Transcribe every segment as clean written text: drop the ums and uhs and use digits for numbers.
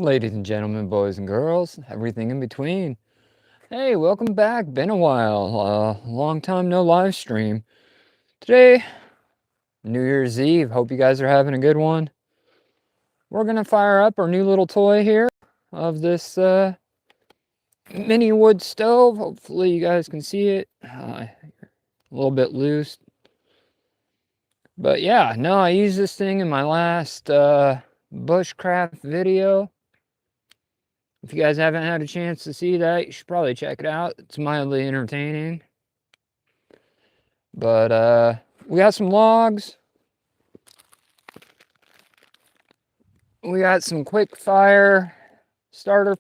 Ladies and gentlemen, boys and girls, everything in between. Hey, welcome back. Been a while. Long time no live stream. Today, New Year's Eve. Hope you guys are having a good one. We're gonna fire up our new little toy here of this mini wood stove. Hopefully you guys can see it. A little bit loose. But yeah, no, I used this thing in my last bushcraft video. If you guys haven't had a chance to see that, you should probably check it out. It's mildly entertaining. But we got some logs. We got some quick fire starter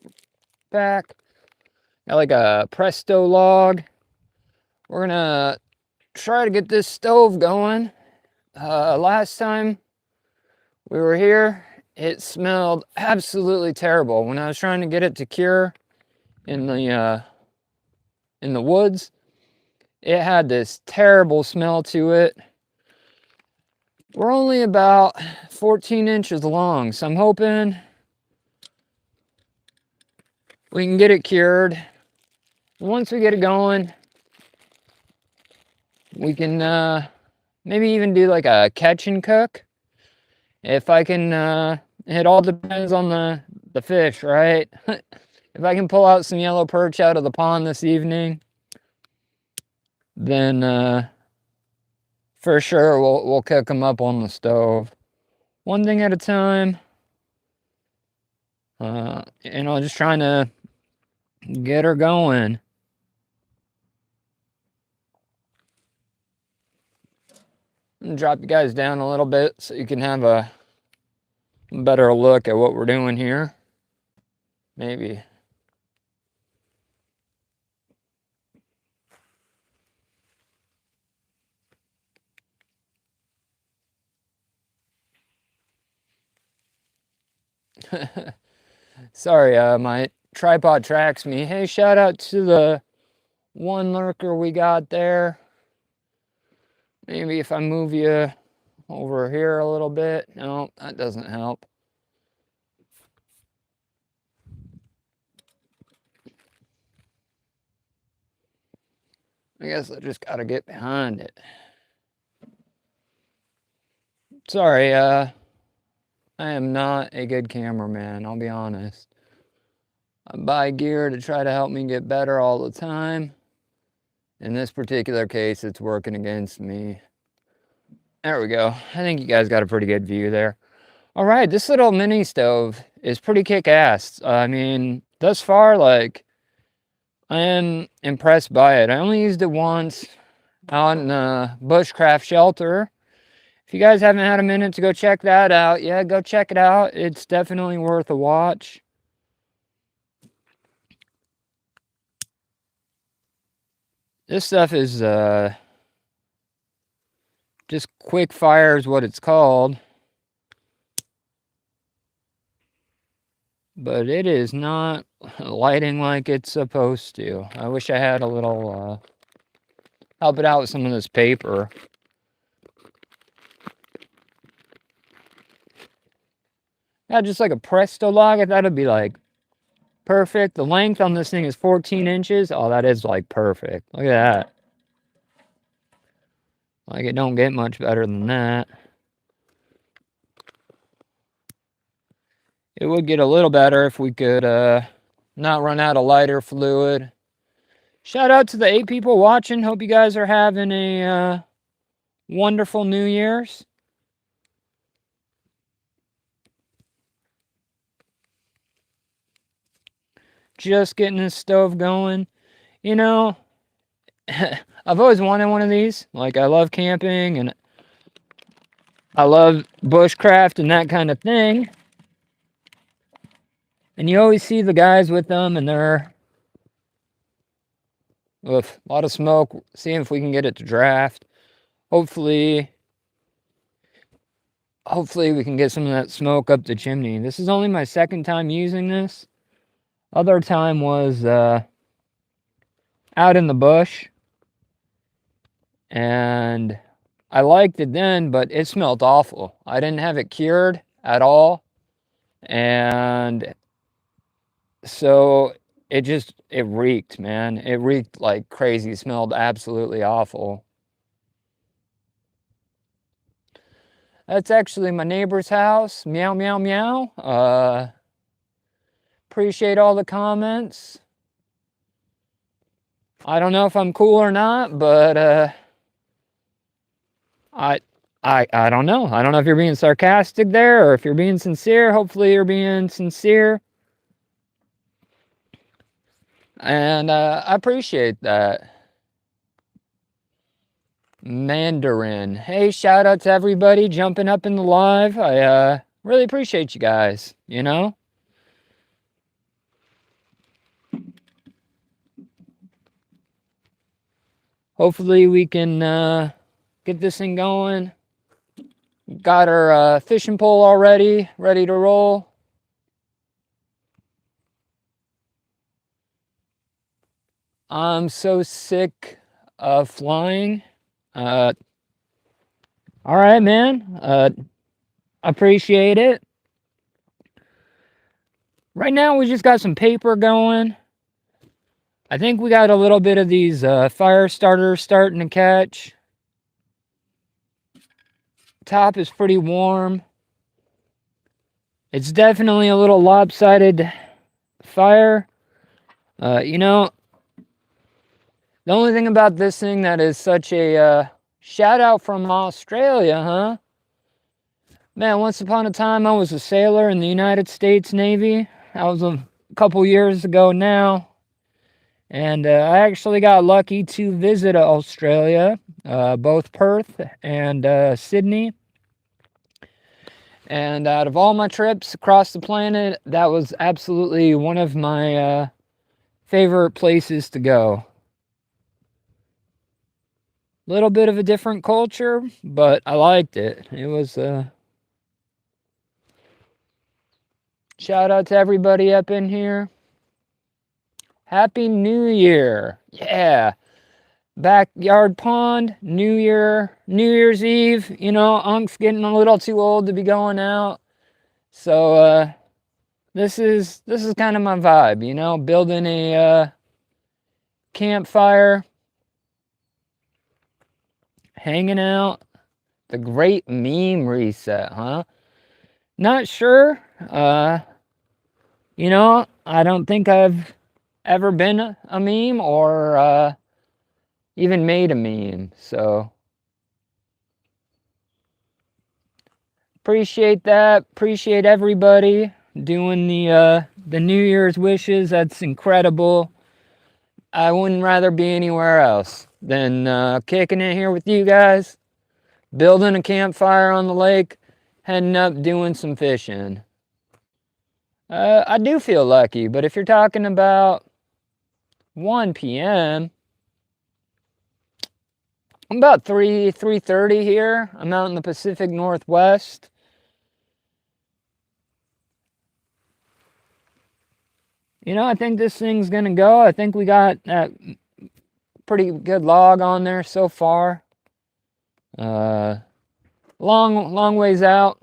pack. Got like a Presto log. We're gonna try to get this stove going. Last time we were here, it smelled absolutely terrible. When I was trying to get it to cure in the woods, it had this terrible smell to it. We're only about 14 inches long, so I'm hoping we can get it cured. Once we get it going, we can maybe even do like a catch and cook. If I can, it all depends on the fish, right? If I can pull out some yellow perch out of the pond this evening, then for sure we'll cook them up on the stove. One thing at a time. Just trying to get her going. I'm gonna drop you guys down a little bit so you can have a better look at what we're doing here. Maybe. Sorry, my tripod tracks me. Hey, shout out to the one lurker we got there. Maybe if I move you over here a little bit. No, that doesn't help. I guess I just gotta get behind it. Sorry, I am not a good cameraman, I'll be honest. I buy gear to try to help me get better all the time. In this particular case, it's working against me. There we go. I think you guys got a pretty good view there. All right, this little mini stove is pretty kick-ass. I mean, thus far, like, I am impressed by it. I only used it once out in a bushcraft shelter. If you guys haven't had a minute to go check that out, yeah, go check it out. It's definitely worth a watch. This stuff is just quick fire is what it's called. But it is not lighting like it's supposed to. I wish I had a little help it out with some of this paper. Yeah, just like a Presto log, I thought it'd be like perfect. The length on this thing is 14 inches. Oh, that is like perfect. Look at that. Like it don't get much better than that. It would get a little better if we could not run out of lighter fluid. Shout out to the 8 people watching. Hope you guys are having a wonderful New Year's. Just getting this stove going. You know, I've always wanted one of these. Like, I love camping and I love bushcraft and that kind of thing. And you always see the guys with them and they're with a lot of smoke, seeing if we can get it to draft. Hopefully we can get some of that smoke up the chimney. This is only my second time using this. Other time was out in the bush. And I liked it then, but it smelled awful. I didn't have it cured at all. And So it reeked, man. It reeked like crazy. It smelled absolutely awful. That's actually my neighbor's house. Meow, meow, meow. Appreciate all the comments. I don't know if I'm cool or not, but I I don't know. I don't know if you're being sarcastic there or if you're being sincere. Hopefully you're being sincere. And I appreciate that. Mandarin. Hey, shout out to everybody jumping up in the live. I really appreciate you guys, you know? Hopefully we can get this thing going. Got our fishing pole already, ready to roll. I'm so sick of flying. All right, man. Appreciate it. Right now we just got some paper going. I think we got a little bit of these fire starters starting to catch. Top is pretty warm. It's definitely a little lopsided fire. You know, the only thing about this thing that is such a shout out from Australia, huh? Man, once upon a time I was a sailor in the United States Navy. That was a couple years ago now. And I actually got lucky to visit Australia, both Perth and Sydney. And out of all my trips across the planet, that was absolutely one of my favorite places to go. Little bit of a different culture, but I liked it. It was shout out to everybody up in here. Happy New Year. Yeah. Backyard pond, New Year's Eve. You know, Unc's getting a little too old to be going out. So this is kind of my vibe, you know, building a campfire, hanging out. The great meme reset, huh? Not sure. You know, I don't think I've ever been a meme or even made a meme. So appreciate that. Appreciate everybody doing the New Year's wishes. That's incredible. I wouldn't rather be anywhere else than kicking it here with you guys, building a campfire on the lake, heading up, doing some fishing. I do feel lucky, but if you're talking about 1 p.m., I'm about 3:30 here. I'm out in the Pacific Northwest. You know, I think this thing's gonna go. I think we got that pretty good log on there so far. Long ways out.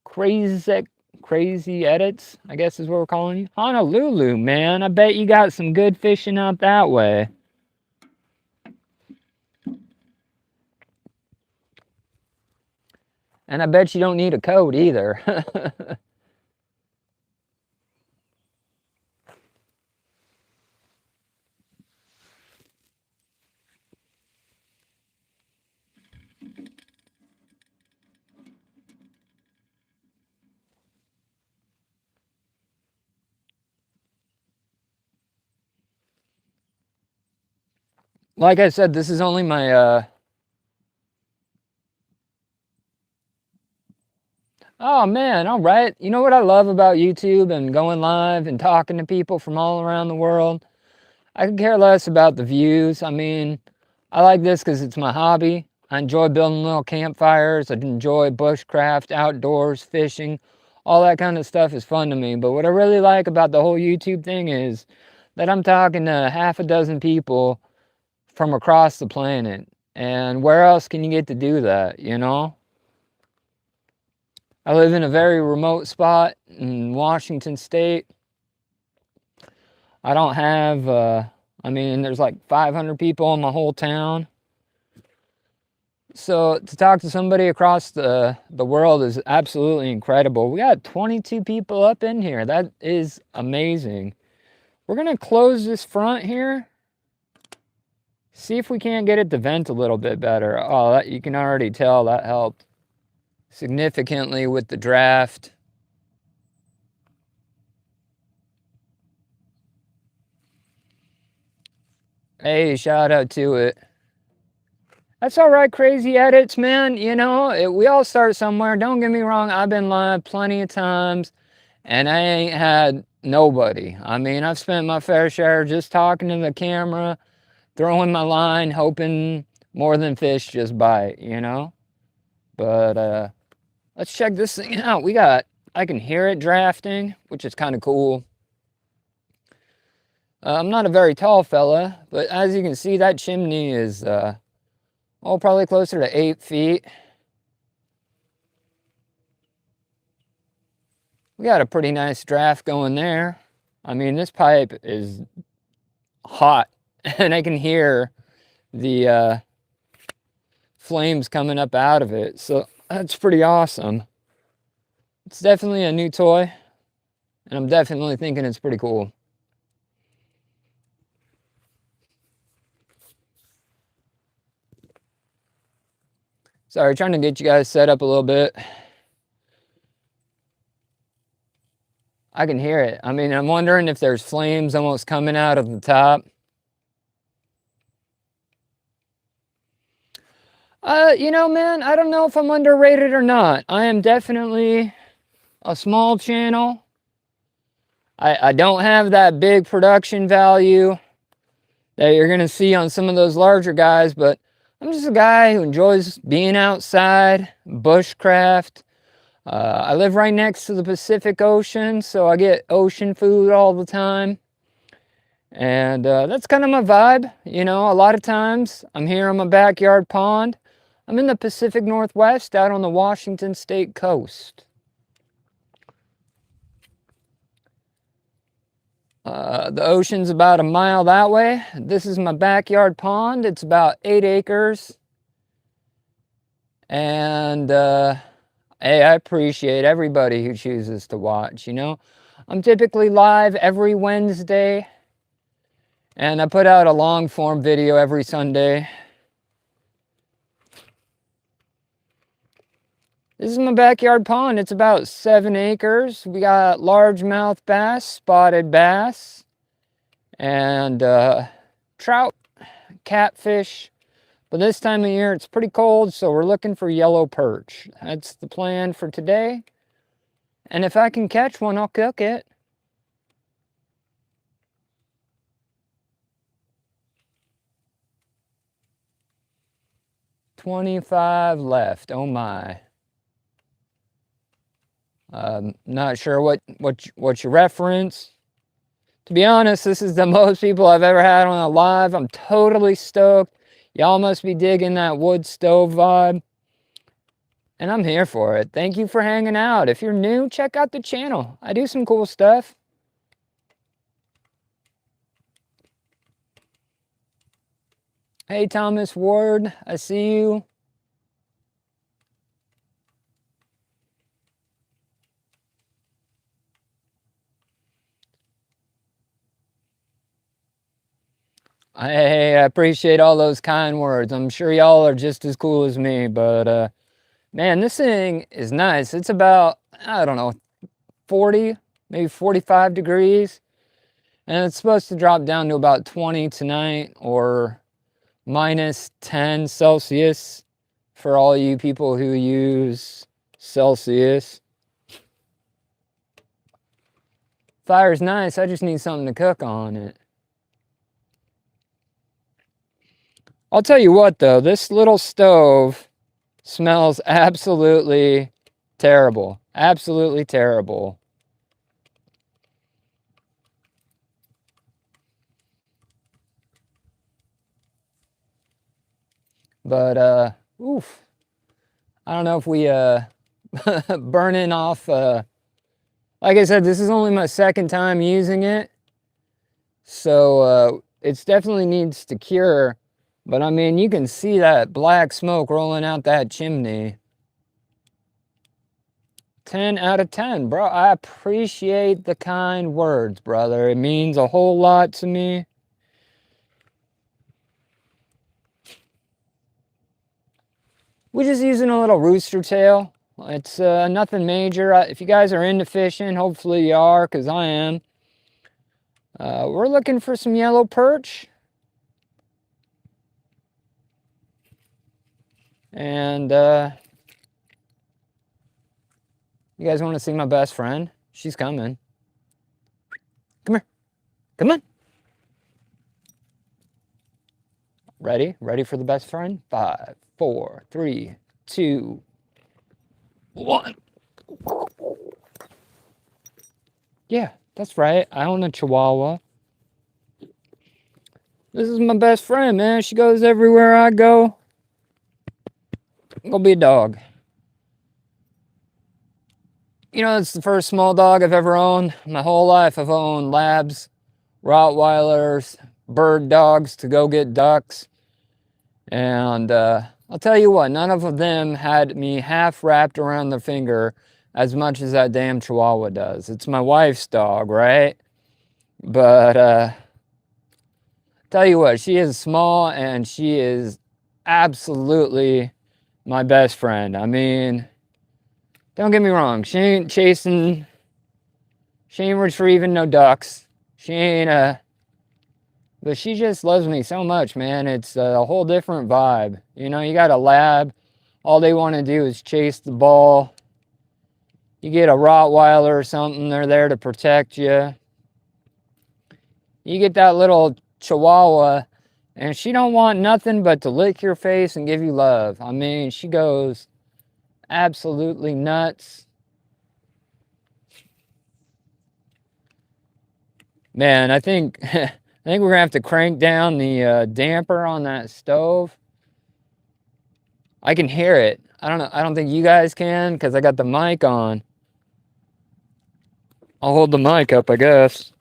Crazy edits, I guess is what we're calling you. Honolulu, man. I bet you got some good fishing out that way. And I bet you don't need a code either. Like I said, this is only my oh man, all right. You know what I love about YouTube and going live and talking to people from all around the world? I could care less about the views. I mean, I like this because it's my hobby. I enjoy building little campfires. I enjoy bushcraft, outdoors, fishing. All that kind of stuff is fun to me. But what I really like about the whole YouTube thing is that I'm talking to half a dozen people from across the planet. And where else can you get to do that, you know? I live in a very remote spot in Washington State. I don't have, I mean, there's like 500 people in my whole town. So to talk to somebody across the world is absolutely incredible. We got 22 people up in here. That is amazing. We're going to close this front here. See if we can't get it to vent a little bit better. Oh, that, you can already tell that helped significantly with the draft. Hey, shout out to it. That's all right, crazy edits, man. You know, we all start somewhere. Don't get me wrong. I've been live plenty of times, and I ain't had nobody. I mean, I've spent my fair share just talking to the camera, throwing my line, hoping more than fish just bite, you know? But let's check this thing out. I can hear it drafting, which is kind of cool. I'm not a very tall fella, but as you can see, that chimney is, probably closer to 8 feet. We got a pretty nice draft going there. I mean, this pipe is hot, and I can hear the flames coming up out of it, so that's pretty awesome. It's definitely a new toy, and I'm definitely thinking it's pretty cool. Sorry, trying to get you guys set up a little bit. I can hear it. I mean, I'm wondering if there's flames almost coming out of the top. You know, man, I don't know if I'm underrated or not. I am definitely a small channel. I don't have that big production value that you're going to see on some of those larger guys, but I'm just a guy who enjoys being outside, bushcraft. I live right next to the Pacific Ocean, so I get ocean food all the time. And that's kind of my vibe. You know, a lot of times I'm here on my backyard pond. I'm in the Pacific Northwest out on the Washington State coast. The ocean's about a mile that way. This is my backyard pond. It's about 8 acres. And hey, I appreciate everybody who chooses to watch, you know. I'm typically live every Wednesday, and I put out a long form video every Sunday. This is my backyard pond. It's about 7 acres. We got largemouth bass, spotted bass, and trout, catfish. But this time of year, it's pretty cold, so we're looking for yellow perch. That's the plan for today. And if I can catch one, I'll cook it. $25 left. Oh my. Not sure what you reference. To be honest, this is the most people I've ever had on a live. I'm totally stoked. Y'all must be digging that wood stove vibe. And I'm here for it. Thank you for hanging out. If you're new, check out the channel. I do some cool stuff. Hey, Thomas Ward, I see you. I appreciate all those kind words. I'm sure y'all are just as cool as me, but man, this thing is nice. It's about, I don't know, 40, maybe 45 degrees. And it's supposed to drop down to about 20 tonight, or minus 10 Celsius for all you people who use Celsius. Fire's nice. I just need something to cook on it. I'll tell you what though, this little stove smells absolutely terrible. Absolutely terrible. But oof. I don't know if we burning off. Like I said, this is only my second time using it. So it definitely needs to cure. But I mean, you can see that black smoke rolling out that chimney. 10 out of 10, bro. I appreciate the kind words, brother. It means a whole lot to me. We're just using a little rooster tail. It's nothing major. If you guys are into fishing, hopefully you are, because I am. We're looking for some yellow perch. And you guys want to see my best friend? She's coming. Come here. Come on. Ready? Ready for the best friend? 5, 4, 3, 2, 1. Yeah, that's right. I own a Chihuahua. This is my best friend, man. She goes everywhere I go. I'm gonna be a dog. You know, it's the first small dog I've ever owned. My whole life I've owned Labs, Rottweilers, bird dogs to go get ducks. And I'll tell you what, none of them had me half wrapped around the finger as much as that damn Chihuahua does. It's my wife's dog, right? But tell you what, she is small and she is absolutely my best friend. I mean, don't get me wrong, she ain't chasing, she ain't retrieving no ducks. She ain't, but she just loves me so much, man. It's a whole different vibe. You know, you got a lab, all they want to do is chase the ball. You get a Rottweiler or something, they're there to protect you. You get that little Chihuahua, and she don't want nothing but to lick your face and give you love. I mean, she goes absolutely nuts. Man, I think I think we're gonna have to crank down the damper on that stove. I can hear it. I don't know. I don't think you guys can because I got the mic on. I'll hold the mic up, I guess.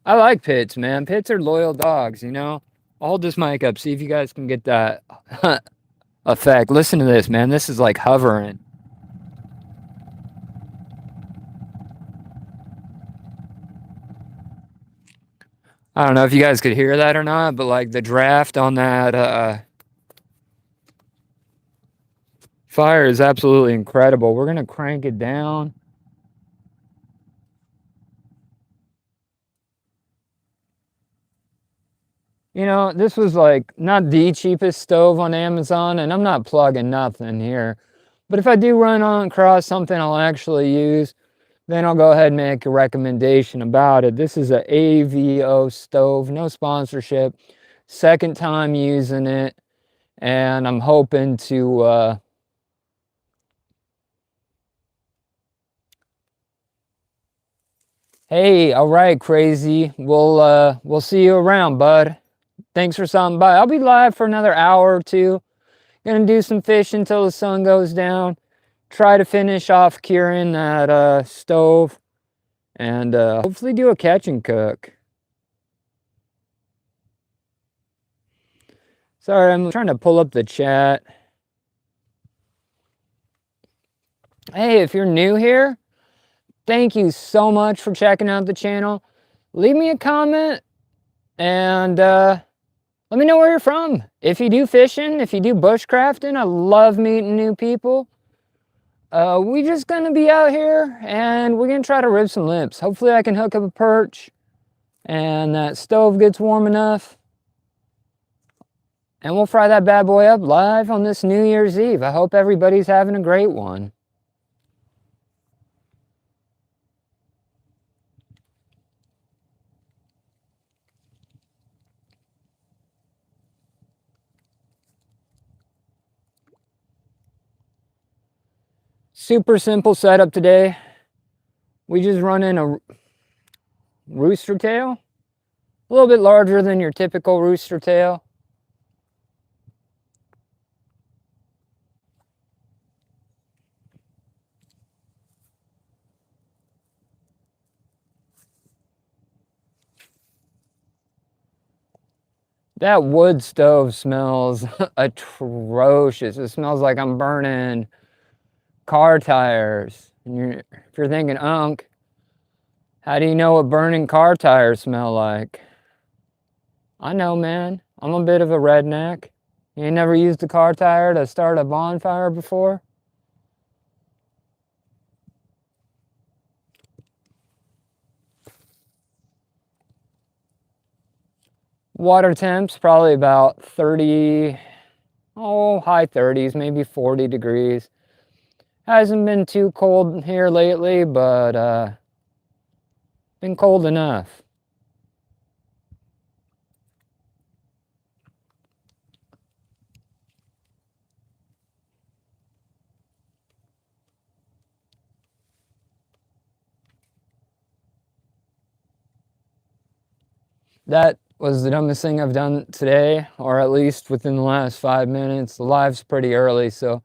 I like pits, man. Pits are loyal dogs, you know? I'll hold this mic up, see if you guys can get that effect. Listen to this, man. This is like hovering. I don't know if you guys could hear that or not, but like the draft on that fire is absolutely incredible. We're gonna crank it down. You know, this was like not the cheapest stove on Amazon, and I'm not plugging nothing here. But if I do run on across something I'll actually use, then I'll go ahead and make a recommendation about it. This is a AVO stove, no sponsorship. Second time using it, and I'm hoping to hey, all right, crazy. We'll see you around, bud. Thanks for stopping by. I'll be live for another hour or two. Gonna do some fishing until the sun goes down. Try to finish off curing that stove, and hopefully do a catch and cook. Sorry, I'm trying to pull up the chat. Hey, if you're new here, thank you so much for checking out the channel. Leave me a comment and let me know where you're from. If you do fishing, if you do bushcrafting, I love meeting new people. We just gonna be out here and we're gonna try to rib some lips. Hopefully I can hook up a perch and that stove gets warm enough. And we'll fry that bad boy up live on this New Year's Eve. I hope everybody's having a great one. Super simple setup today. We just run in a rooster tail. A little bit larger than your typical rooster tail. That wood stove smells atrocious. It smells like I'm burning car tires. And if you're thinking, Unc, how do you know what burning car tires smell like? I know, man. I'm a bit of a redneck. You ain't never used a car tire to start a bonfire before? Water temps probably about 30, high 30s, maybe 40 degrees. Hasn't been too cold here lately, but been cold enough. That was the dumbest thing I've done today, or at least within the last 5 minutes. The live's pretty early, so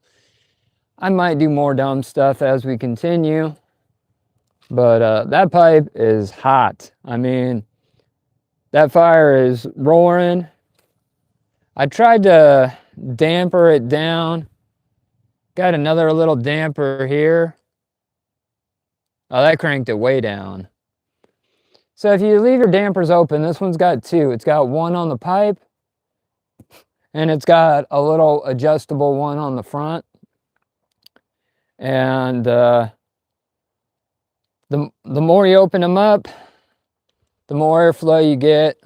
I might do more dumb stuff as we continue. But that pipe is hot. I mean, that fire is roaring. I tried to damper it down. Got another little damper here. Oh, that cranked it way down. So if you leave your dampers open, this one's got two. It's got one on the pipe, and it's got a little adjustable one on the front. And the more you open them up, the more airflow you get.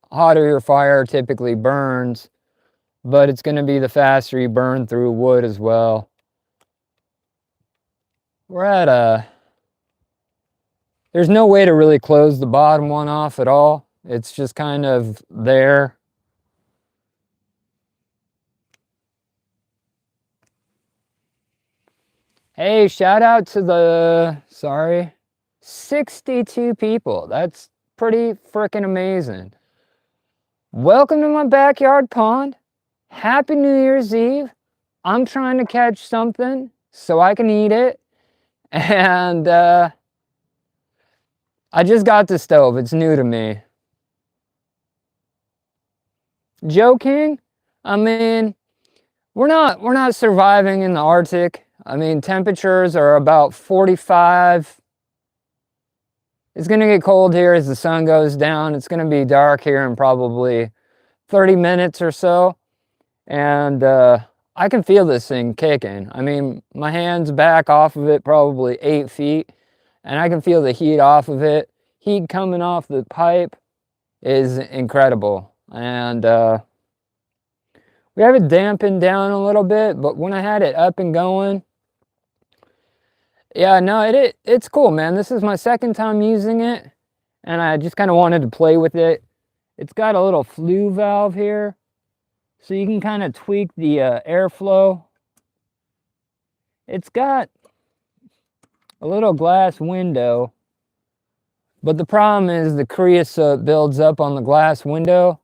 Hotter your fire typically burns, but it's going to be the faster you burn through wood as well. We're at there's no way to really close the bottom one off at all. It's just kind of there. Hey, shout out to the, 62 people. That's pretty freaking amazing. Welcome to my backyard pond. Happy New Year's Eve. I'm trying to catch something so I can eat it. And I just got the stove. It's new to me. Joking? I mean, we're not surviving in the Arctic. I mean, temperatures are about 45. It's going to get cold here as the sun goes down. It's going to be dark here in probably 30 minutes or so. And I can feel this thing kicking. I mean, my hand's back off of it probably 8 feet, and I can feel the heat off of it. Heat coming off the pipe is incredible. And we have it dampened down a little bit, but when I had it up and going, yeah, no, it's cool, man. This is my second time using it, and I just kind of wanted to play with it. It's got a little flue valve here, so you can kind of tweak the airflow. It's got a little glass window, but the problem is the creosote builds up on the glass window,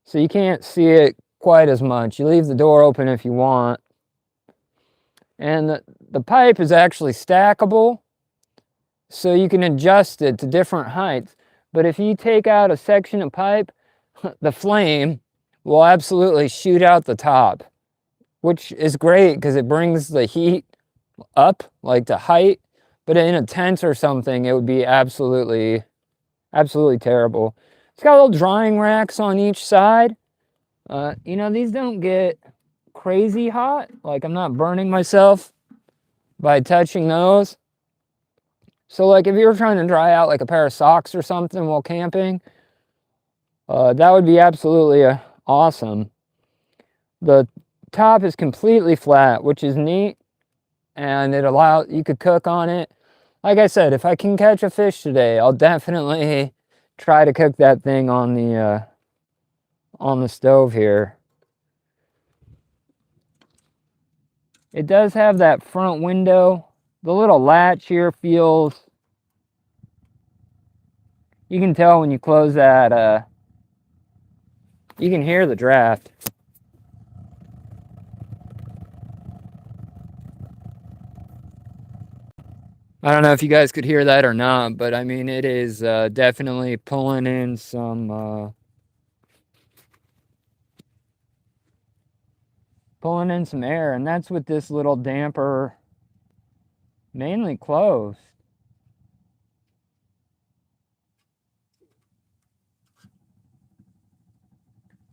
so you can't see it quite as much. You leave the door open if you want. And the pipe is actually stackable, so you can adjust it to different heights. But if you take out a section of pipe, the flame will absolutely shoot out the top, which is great because it brings the heat up, like to height. But in a tent or something, it would be absolutely terrible. It's got little drying racks on each side. You know, these don't get crazy hot. Like, I'm not burning myself by touching those. So like if you were trying to dry out like a pair of socks or something while camping, that would be absolutely awesome. The top is completely flat, which is neat, and it allows you could cook on it. Like I said, if I can catch a fish today, I'll definitely try to cook that thing on the stove here. It does have that front window. The little latch here feels, you can tell when you close that, you can hear the draft. I don't know if you guys could hear that or not, but I mean, it is definitely pulling in some pulling in some air, and that's with this little damper mainly closed.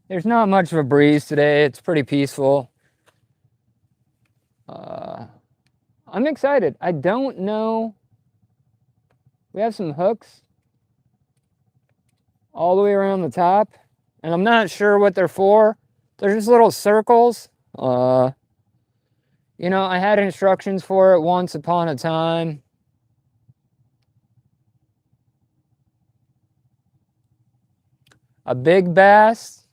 There's not much of a breeze today. It's pretty peaceful. I'm excited. I don't know. We have some hooks all the way around the top, and I'm not sure what they're for. They're just little circles. You know, I had instructions for it once upon a time. A big bass.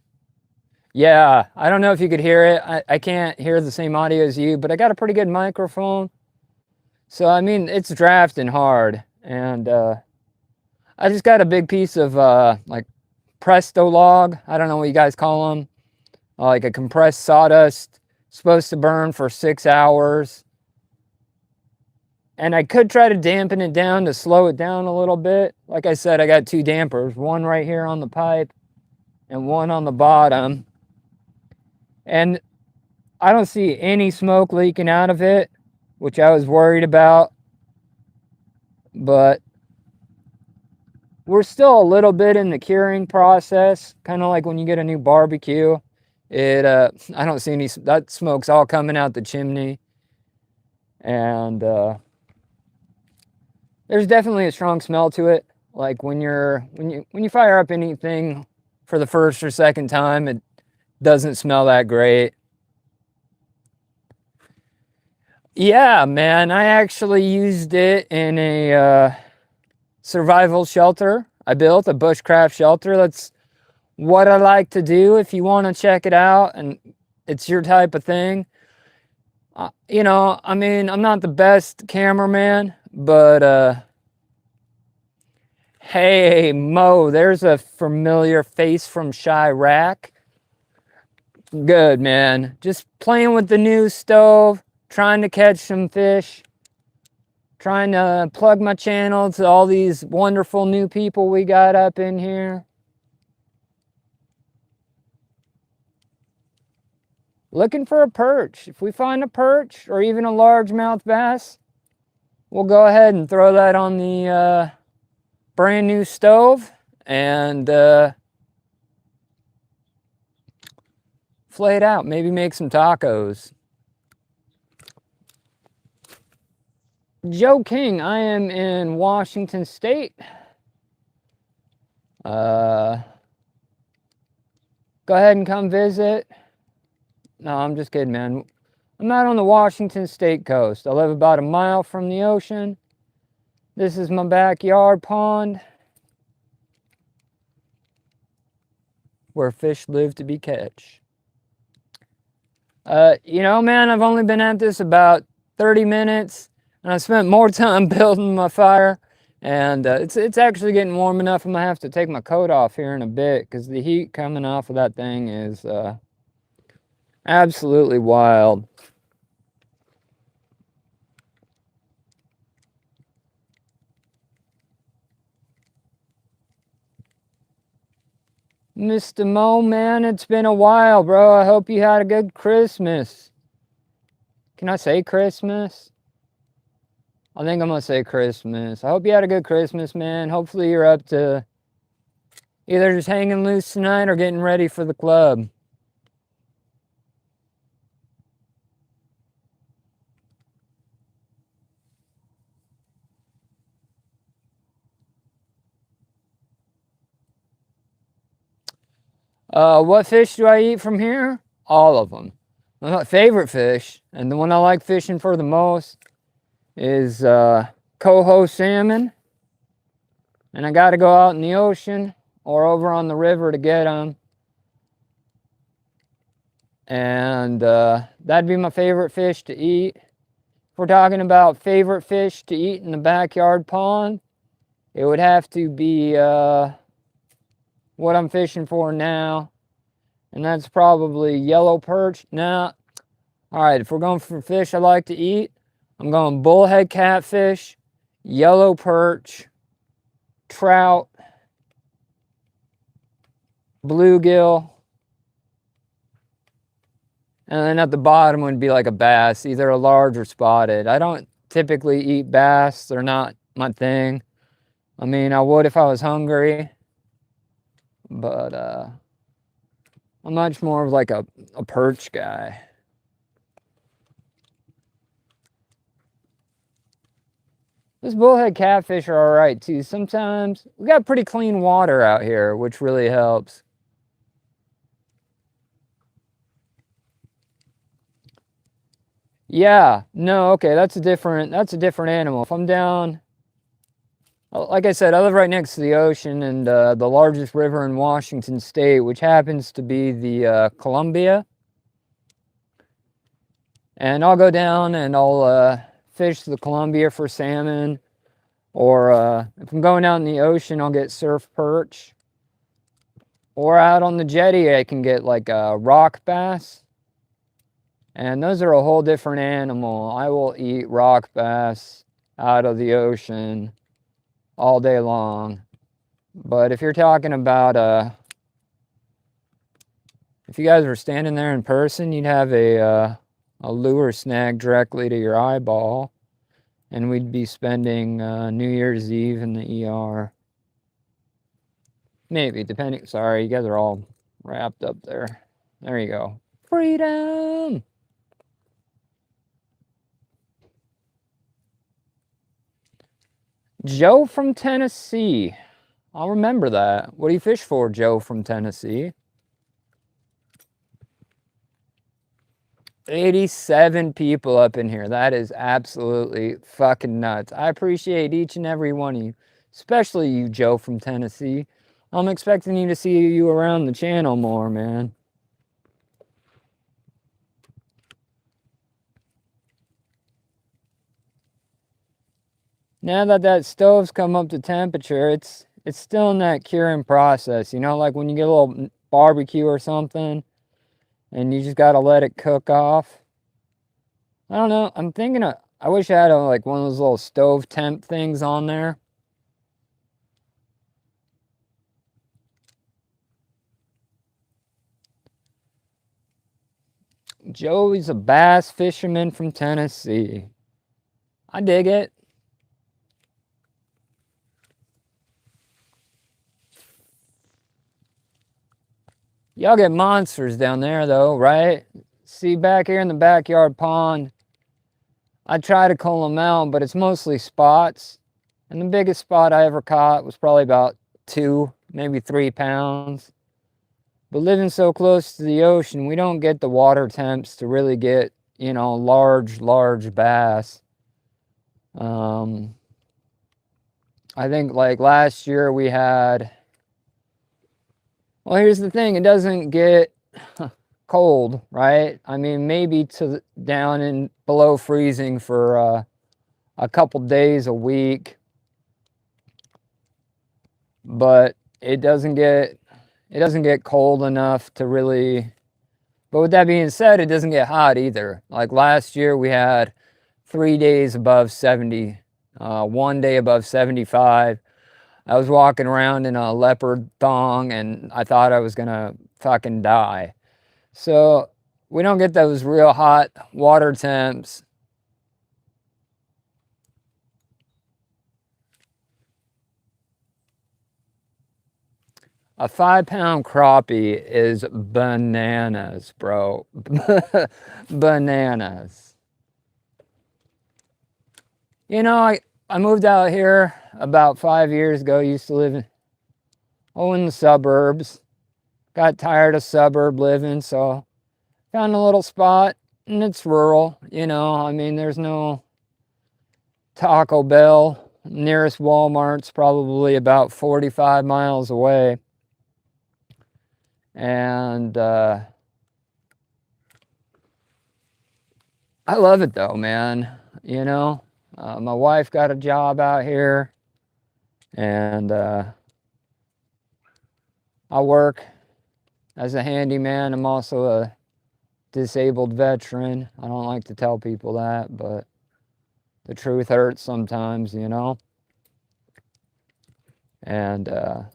Yeah, I don't know if you could hear it. I can't hear the same audio as you, but I got a pretty good microphone. So, I mean, it's drafting hard. And I just got a big piece of like Presto log. I don't know what you guys call them. Like a compressed sawdust, supposed to burn for 6 hours. And I could try to dampen it down to slow it down a little bit. Like I said, I got 2 dampers, one right here on the pipe and one on the bottom. And I don't see any smoke leaking out of it, which I was worried about. But we're still a little bit in the curing process, kind of like when you get a new barbecue. I don't see any, that smoke's all coming out the chimney. And there's definitely a strong smell to it. Like when you fire up anything for the first or second time, it doesn't smell that great. Yeah, man, I actually used it in a survival shelter. I built a bushcraft shelter. That's what I like to do. If you want to check it out and it's your type of thing. You know, I mean, I'm not the best cameraman, but hey, Mo, there's a familiar face from Chirac. Good, man. Just playing with the new stove, trying to catch some fish, trying to plug my channel to all these wonderful new people we got up in here. Looking for a perch. If we find a perch or even a largemouth bass, we'll go ahead and throw that on the brand new stove and flay it out. Maybe make some tacos. Joe King, I am in Washington State. Go ahead and come visit. No, I'm just kidding, man. I'm out on the Washington State coast. I live about a mile from the ocean. This is my backyard pond where fish live to be catch. You know, man, I've only been at this about 30 minutes, and I spent more time building my fire. And it's actually getting warm enough. I'm gonna have to take my coat off here in a bit because the heat coming off of that thing is absolutely wild. Mr. Mo, man, it's been a while, bro. I hope you had a good Christmas. Can I say Christmas? I think I'm gonna say Christmas. I hope you had a good Christmas, man. Hopefully you're up to either just hanging loose tonight or getting ready for the club. What fish do I eat from here? All of them. My favorite fish, and the one I like fishing for the most, is coho salmon. And I got to go out in the ocean or over on the river to get them. And that'd be my favorite fish to eat. If we're talking about favorite fish to eat in the backyard pond, it would have to be what I'm fishing for now. And that's probably yellow perch. Now, all right, if we're going for fish I like to eat, I'm going bullhead catfish, yellow perch, trout, bluegill, And then at the bottom would be like a bass, either a large or spotted. I don't typically eat bass. They're not my thing. I mean, I would if I was hungry, but I'm much more of like a perch guy. This bullhead catfish are all right too. Sometimes we got pretty clean water out here, which really helps. Yeah, no, okay, that's a different animal. If I'm down, like I said, I live right next to the ocean and the largest river in Washington State, which happens to be the Columbia. And I'll go down and I'll fish the Columbia for salmon. Or if I'm going out in the ocean, I'll get surf perch. Or out on the jetty, I can get like a rock bass. And those are a whole different animal. I will eat rock bass out of the ocean all day long. But if you're talking about, if you guys were standing there in person, you'd have a lure snag directly to your eyeball. And we'd be spending New Year's Eve in the ER. Maybe, depending. Sorry, you guys are all wrapped up there. There you go. Freedom! Joe from Tennessee. I'll remember that. What do you fish for, Joe from Tennessee? 87 people up in here. That is absolutely fucking nuts. I appreciate each and every one of you, especially you, Joe from Tennessee. I'm expecting you to see you around the channel more, man. Now that that stove's come up to temperature, it's still in that curing process. You know, like when you get a little barbecue or something, and you just gotta let it cook off. I don't know. I'm thinking of, I wish I had like one of those little stove temp things on there. Joey's a bass fisherman from Tennessee. I dig it. Y'all get monsters down there though, right? See, back here in the backyard pond, I try to cull them out, but it's mostly spots. And the biggest spot I ever caught was probably about 2, maybe 3 pounds. But living so close to the ocean, we don't get the water temps to really get, you know, large bass. I think like last year we had, well, here's the thing, it doesn't get cold, right? I mean, maybe to down in below freezing for a couple days a week, but it doesn't get cold enough to really. But with that being said, it doesn't get hot either. Like last year we had 3 days above 70, 1 day above 75. I was walking around in a leopard thong and I thought I was gonna fucking die. So we don't get those real hot water temps. A 5-pound crappie is bananas, bro. Bananas. You know, I moved out here about 5 years ago. Used to live in the suburbs. Got tired of suburb living, so found a little spot, and it's rural. You know, I mean, there's no Taco Bell. Nearest Walmart's probably about 45 miles away. And I love it though, man. You know, my wife got a job out here, and I work as a handyman. I'm also a disabled veteran. I don't like to tell people that, but the truth hurts sometimes, you know. And I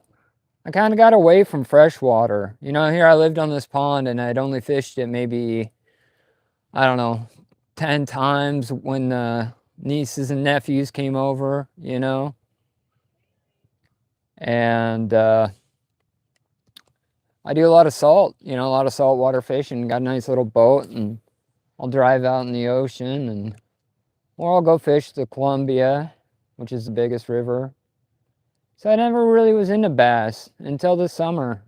kind of got away from freshwater. You know, here I lived on this pond and I'd only fished it maybe I don't know, 10 times when nieces and nephews came over, you know. And I do a lot of salt, you know, a lot of saltwater fishing. Got a nice little boat, and I'll drive out in the ocean, and or I'll go fish the Columbia, which is the biggest river. So I never really was into bass until this summer.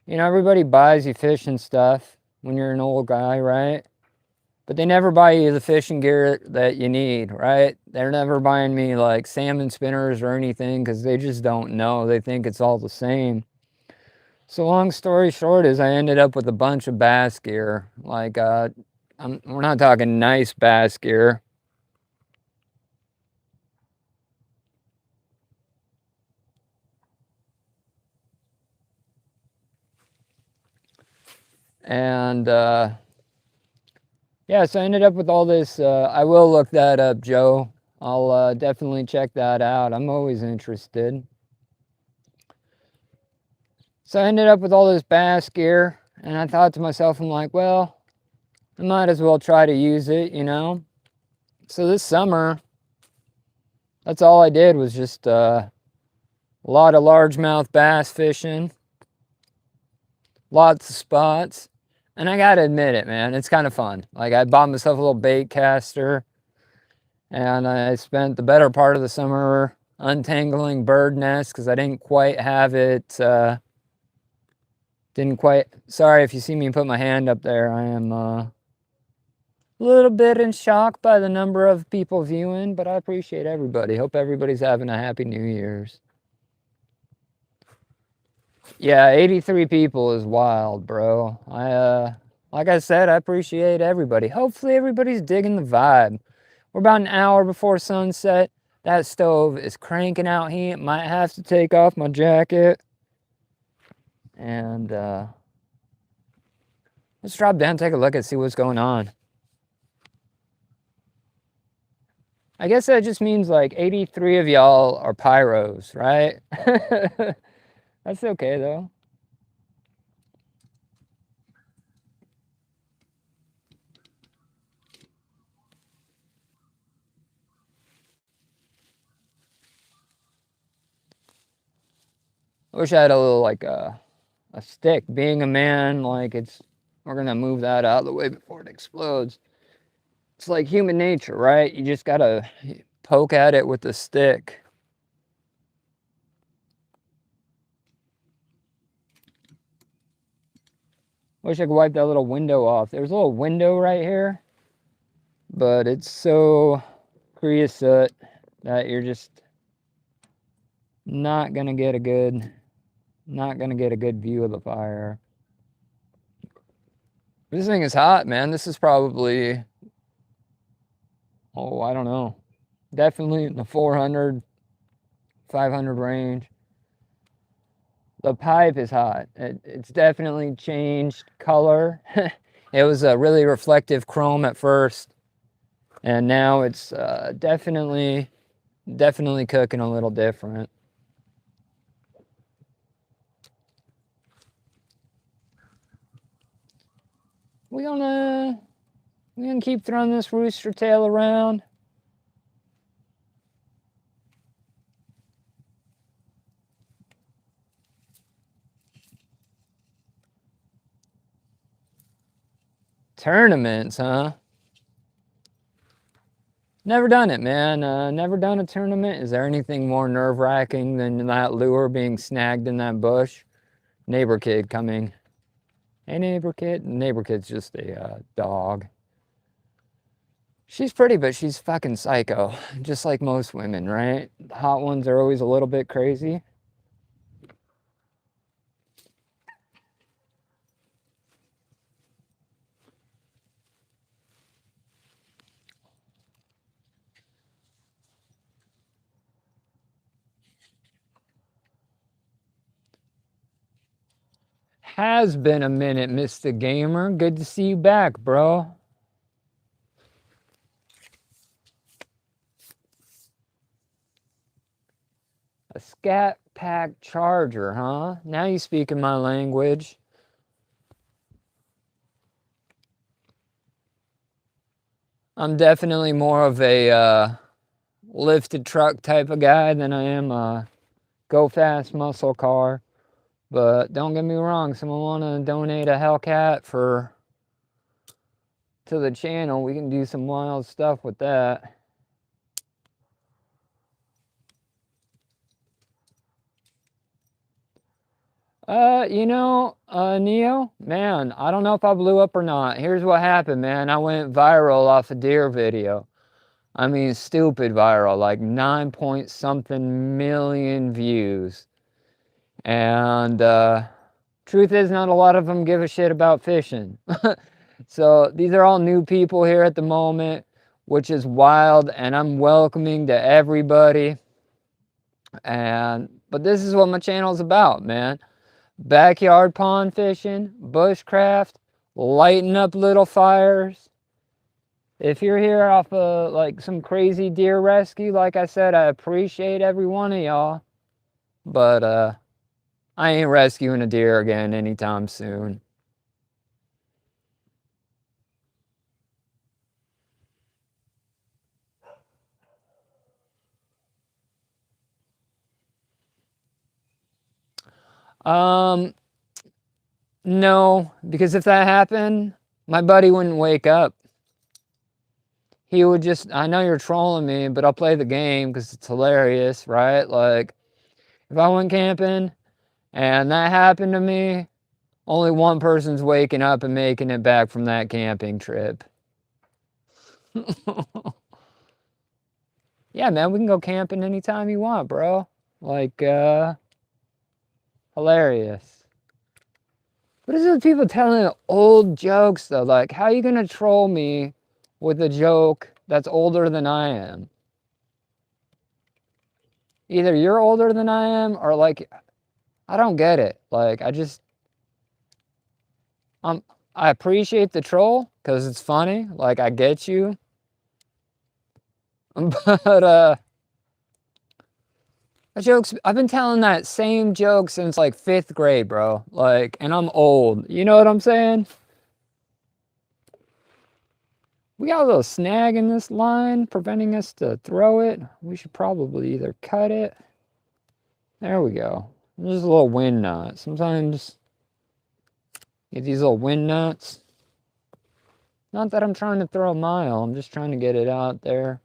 You know, everybody buys you fish and stuff when you're an old guy, right? But they never buy you the fishing gear that you need, right? They're never buying me like salmon spinners or anything because they just don't know. They think it's all the same. So long story short is I ended up with a bunch of bass gear. Like, we're not talking nice bass gear. And yeah, so I ended up with all this. I will look that up, Joe. I'll definitely check that out. I'm always interested. So I ended up with all this bass gear, and I thought to myself, I'm like, well, I might as well try to use it, you know? So this summer, that's all I did was just a lot of largemouth bass fishing, lots of spots. And I gotta admit it, man, it's kind of fun. Like, I bought myself a little bait caster, and I spent the better part of the summer untangling bird nests because I didn't quite have it, sorry if you see me put my hand up there. I am a little bit in shock by the number of people viewing, but I appreciate everybody. Hope everybody's having a happy New Year's. Yeah, 83 people is wild, bro. Like I said, I appreciate everybody. Hopefully everybody's digging the vibe. We're about an hour before sunset. That stove is cranking out heat. Might have to take off my jacket. And let's drop down, take a look and see what's going on. I guess that just means like 83 of y'all are pyros, right? That's okay though. I wish I had a little like a stick. Being a man, like we're gonna move that out of the way before it explodes. It's like human nature, right? You just gotta poke at it with the stick. Wish I could wipe that little window off. There's a little window right here, but it's so creosote that you're just not gonna get a good view of the fire. This thing is hot, man. This is probably, oh, I don't know. Definitely in the 400, 500 range. The pipe is hot. It's definitely changed color. It was a really reflective chrome at first, and now it's definitely cooking a little different. We gonna keep throwing this rooster tail around. Tournaments, huh? Never done it, man. Never done a tournament. Is there anything more nerve-wracking than that lure being snagged in that bush? Neighbor kid coming. Hey, neighbor kid. Neighbor kid's just a dog. She's pretty, but she's fucking psycho. Just like most women, right? The hot ones are always a little bit crazy. Has been a minute, Mr. Gamer. Good to see you back, bro. A Scat Pack Charger, huh? Now you speak in my language. I'm definitely more of a lifted truck type of guy than I am a go fast muscle car. But don't get me wrong, someone want to donate a Hellcat to the channel, we can do some wild stuff with that. Neo, man, I don't know if I blew up or not. Here's what happened, man. I went viral off a deer video. I mean, stupid viral, like 9 point something million views. And truth is, not a lot of them give a shit about fishing. So these are all new people here at the moment, which is wild, and I'm welcoming to everybody. But this is what my channel's about, man. Backyard pond fishing, bushcraft, lighting up little fires. If you're here off of like some crazy deer rescue, like I said, I appreciate every one of y'all. But I ain't rescuing a deer again anytime soon. No, because if that happened, my buddy wouldn't wake up. He would just, I know you're trolling me, but I'll play the game because it's hilarious, right? Like, if I went camping and that happened to me, only one person's waking up and making it back from that camping trip. Yeah, man, we can go camping anytime you want, bro. Like, hilarious. What is it with people telling old jokes, though? Like, how are you gonna troll me with a joke that's older than I am? Either you're older than I am, or like, I don't get it. Like, I appreciate the troll, because it's funny. Like, I get you. But, I've been telling that same joke since like 5th grade, bro. Like, and I'm old. You know what I'm saying? We got a little snag in this line preventing us to throw it. We should probably either cut it. There we go. There's a little wind knot. Sometimes get these little wind knots. Not that I'm trying to throw a mile. I'm just trying to get it out there.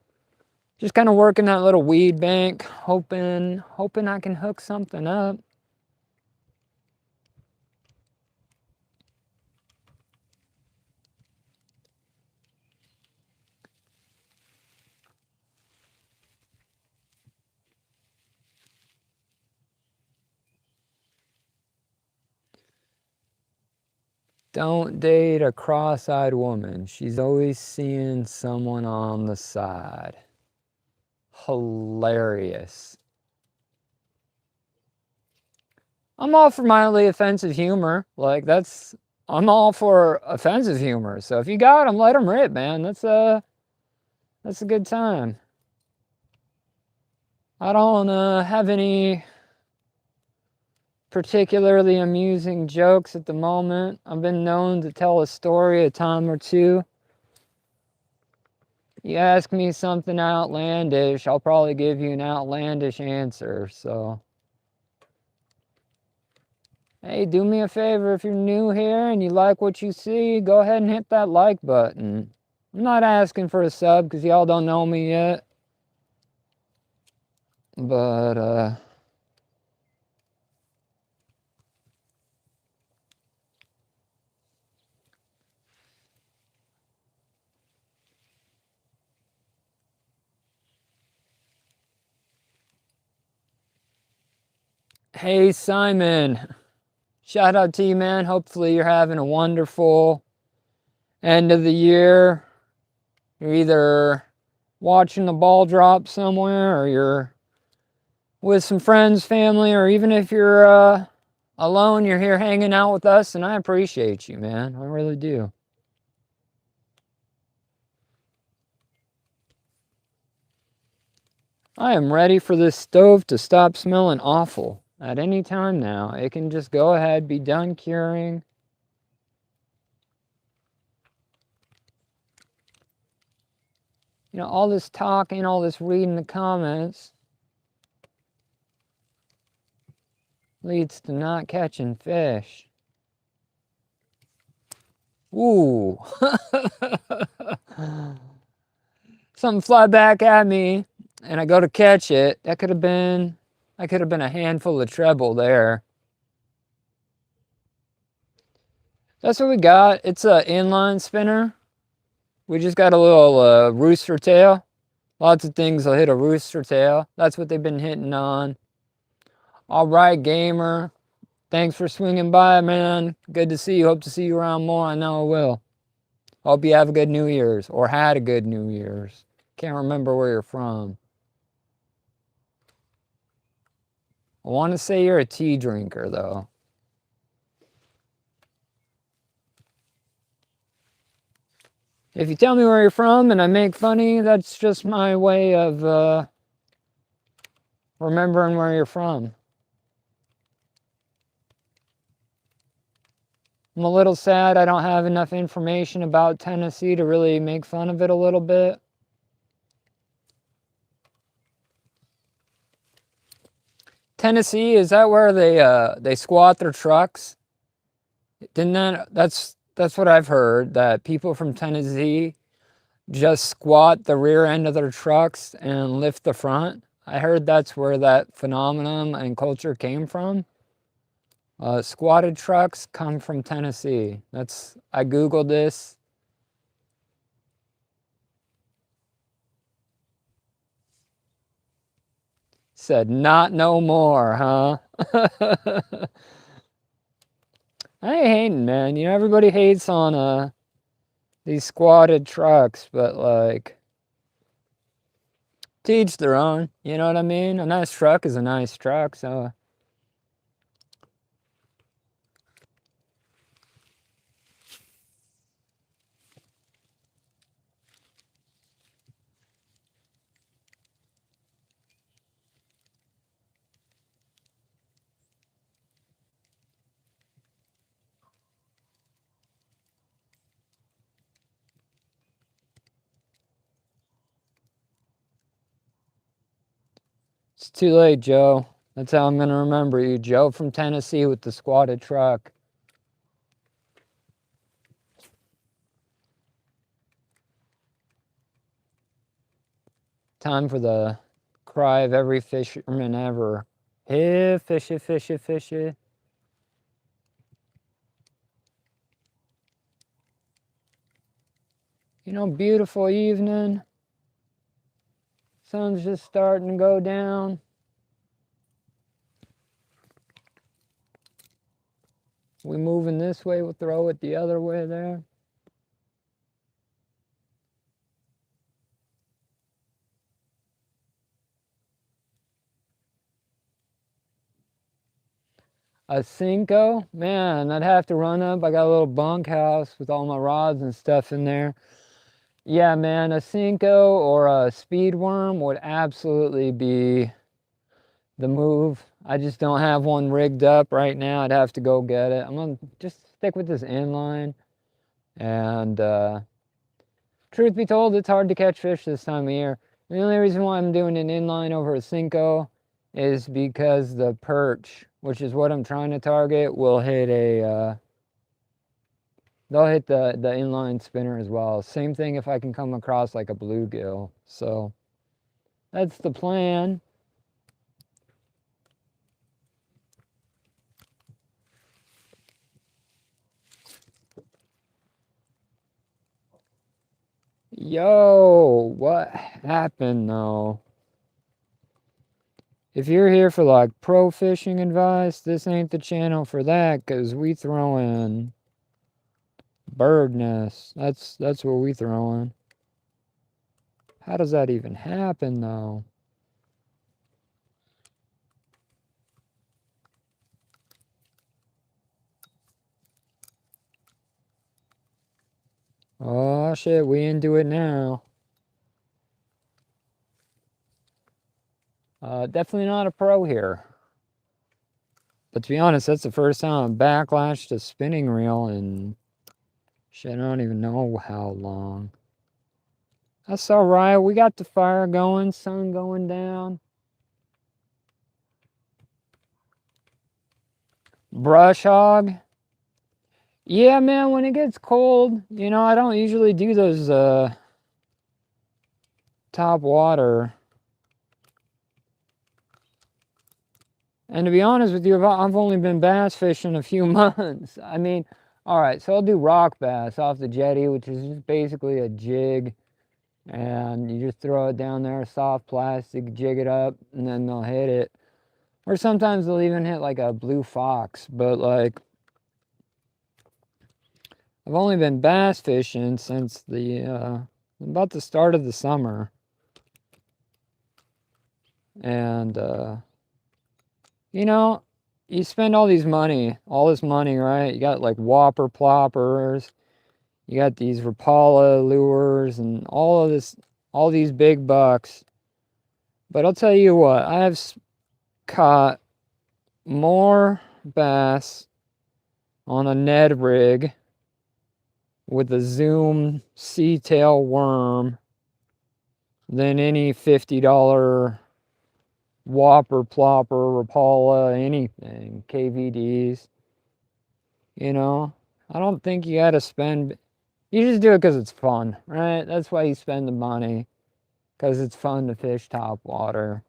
Just kind of working that little weed bank, hoping I can hook something up. Don't date a cross-eyed woman. She's always seeing someone on the side. Hilarious. I'm all for mildly offensive humor. Like, I'm all for offensive humor. So if you got them, let them rip, man. That's a good time. I don't have any particularly amusing jokes at the moment. I've been known to tell a story a time or two. You ask me something outlandish, I'll probably give you an outlandish answer. So, hey, do me a favor, if you're new here and you like what you see, go ahead and hit that like button. I'm not asking for a sub because y'all don't know me yet. But, hey, Simon. Shout out to you, man. Hopefully you're having a wonderful end of the year. You're either watching the ball drop somewhere, or you're with some friends, family, or even if you're alone, you're here hanging out with us, and I appreciate you, man. I really do. I am ready for this stove to stop smelling awful at any time now. It can just go ahead, be done curing. You know, all this talking, all this reading the comments leads to not catching fish. Ooh. Something fly back at me and I go to catch it. That could have been a handful of treble there. That's what we got. It's an inline spinner. We just got a little rooster tail. Lots of things will hit a rooster tail. That's what they've been hitting on. All right, gamer. Thanks for swinging by, man. Good to see you. Hope to see you around more. I know I will. Hope you have a good New Year's, or had a good New Year's. Can't remember where you're from. I want to say you're a tea drinker, though. If you tell me where you're from and I make funny, that's just my way of remembering where you're from. I'm a little sad I don't have enough information about Tennessee to really make fun of it a little bit. Tennessee, is that where they squat their trucks? That's what I've heard, that people from Tennessee just squat the rear end of their trucks and lift the front. I heard that's where that phenomenon and culture came from. Squatted trucks come from Tennessee. I Googled this. Said, not no more, huh? I ain't hating, man. You know, everybody hates on these squatted trucks, but like, to each their own. You know what I mean? A nice truck is a nice truck, so. It's too late, Joe. That's how I'm going to remember you. Joe from Tennessee with the squatted truck. Time for the cry of every fisherman ever. Hey, fishy, fishy, fishy. You know, beautiful evening. Sun's just starting to go down. We moving this way, we'll throw it the other way there. A Cinco? Man, I'd have to run up. I got a little bunkhouse with all my rods and stuff in there. Yeah, man, a Cinco or a speed worm would absolutely be the move. I just don't have one rigged up right now. I'd have to go get it. I'm gonna just stick with this inline. And truth be told, it's hard to catch fish this time of year. The only reason why I'm doing an inline over a Cinco is because the perch, which is what I'm trying to target, will hit they'll hit the inline spinner as well. Same thing if I can come across like a bluegill. So that's the plan. Yo, what happened though? If you're here for like pro fishing advice, this ain't the channel for that, because we throw in bird nests. That's what we throw in. How does that even happen though? Oh shit, we into it now. Definitely not a pro here. But to be honest, that's the first time I've backlashed a spinning reel in shit, I don't even know how long. That's all right. We got the fire going, sun going down. Brush hog. Yeah, man, when it gets cold, you know, I don't usually do those top water. And to be honest with you, I've only been bass fishing a few months. I mean, all right, so I'll do rock bass off the jetty, which is just basically a jig. And you just throw it down there, soft plastic, jig it up, and then they'll hit it. Or sometimes they'll even hit like a blue fox. But like, I've only been bass fishing since about the start of the summer. And, you know, you spend all this money, right? You got like whopper ploppers, you got these Rapala lures and all these big bucks. But I'll tell you what, I have caught more bass on a Ned rig with a Zoom sea-tail worm than any $50 whopper, plopper, Rapala, anything, KVDs. You know, I don't think you gotta spend, you just do it because it's fun, right? That's why you spend the money, because it's fun to fish top water.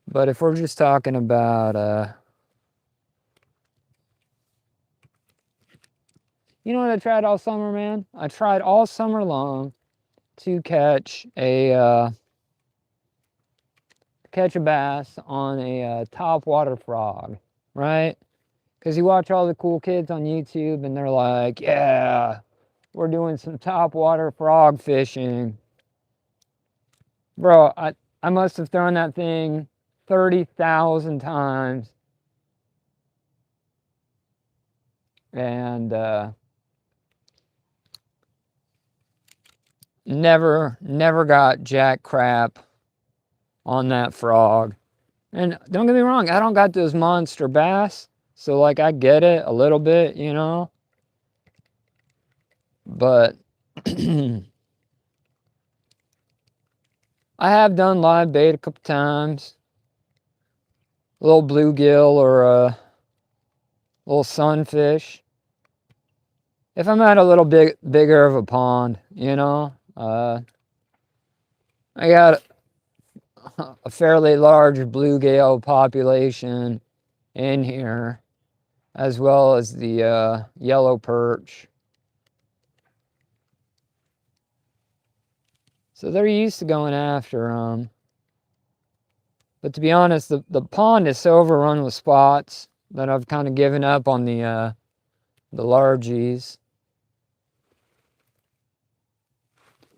But if we're just talking about, you know what I tried all summer, man? I tried all summer long to catch a bass on a top water frog, right? Because you watch all the cool kids on YouTube and they're like, yeah, we're doing some top water frog fishing. Bro, I must have thrown that thing 30,000 times. And never got jack crap on that frog. And don't get me wrong, I don't got those monster bass. So like I get it a little bit, you know. But I have done live bait a couple times. A little bluegill or a little sunfish. If I'm at a little bit bigger of a pond, you know. I got a fairly large bluegill population in here, as well as the yellow perch. So they're used to going after them. But to be honest, the pond is so overrun with spots that I've kind of given up on the largies.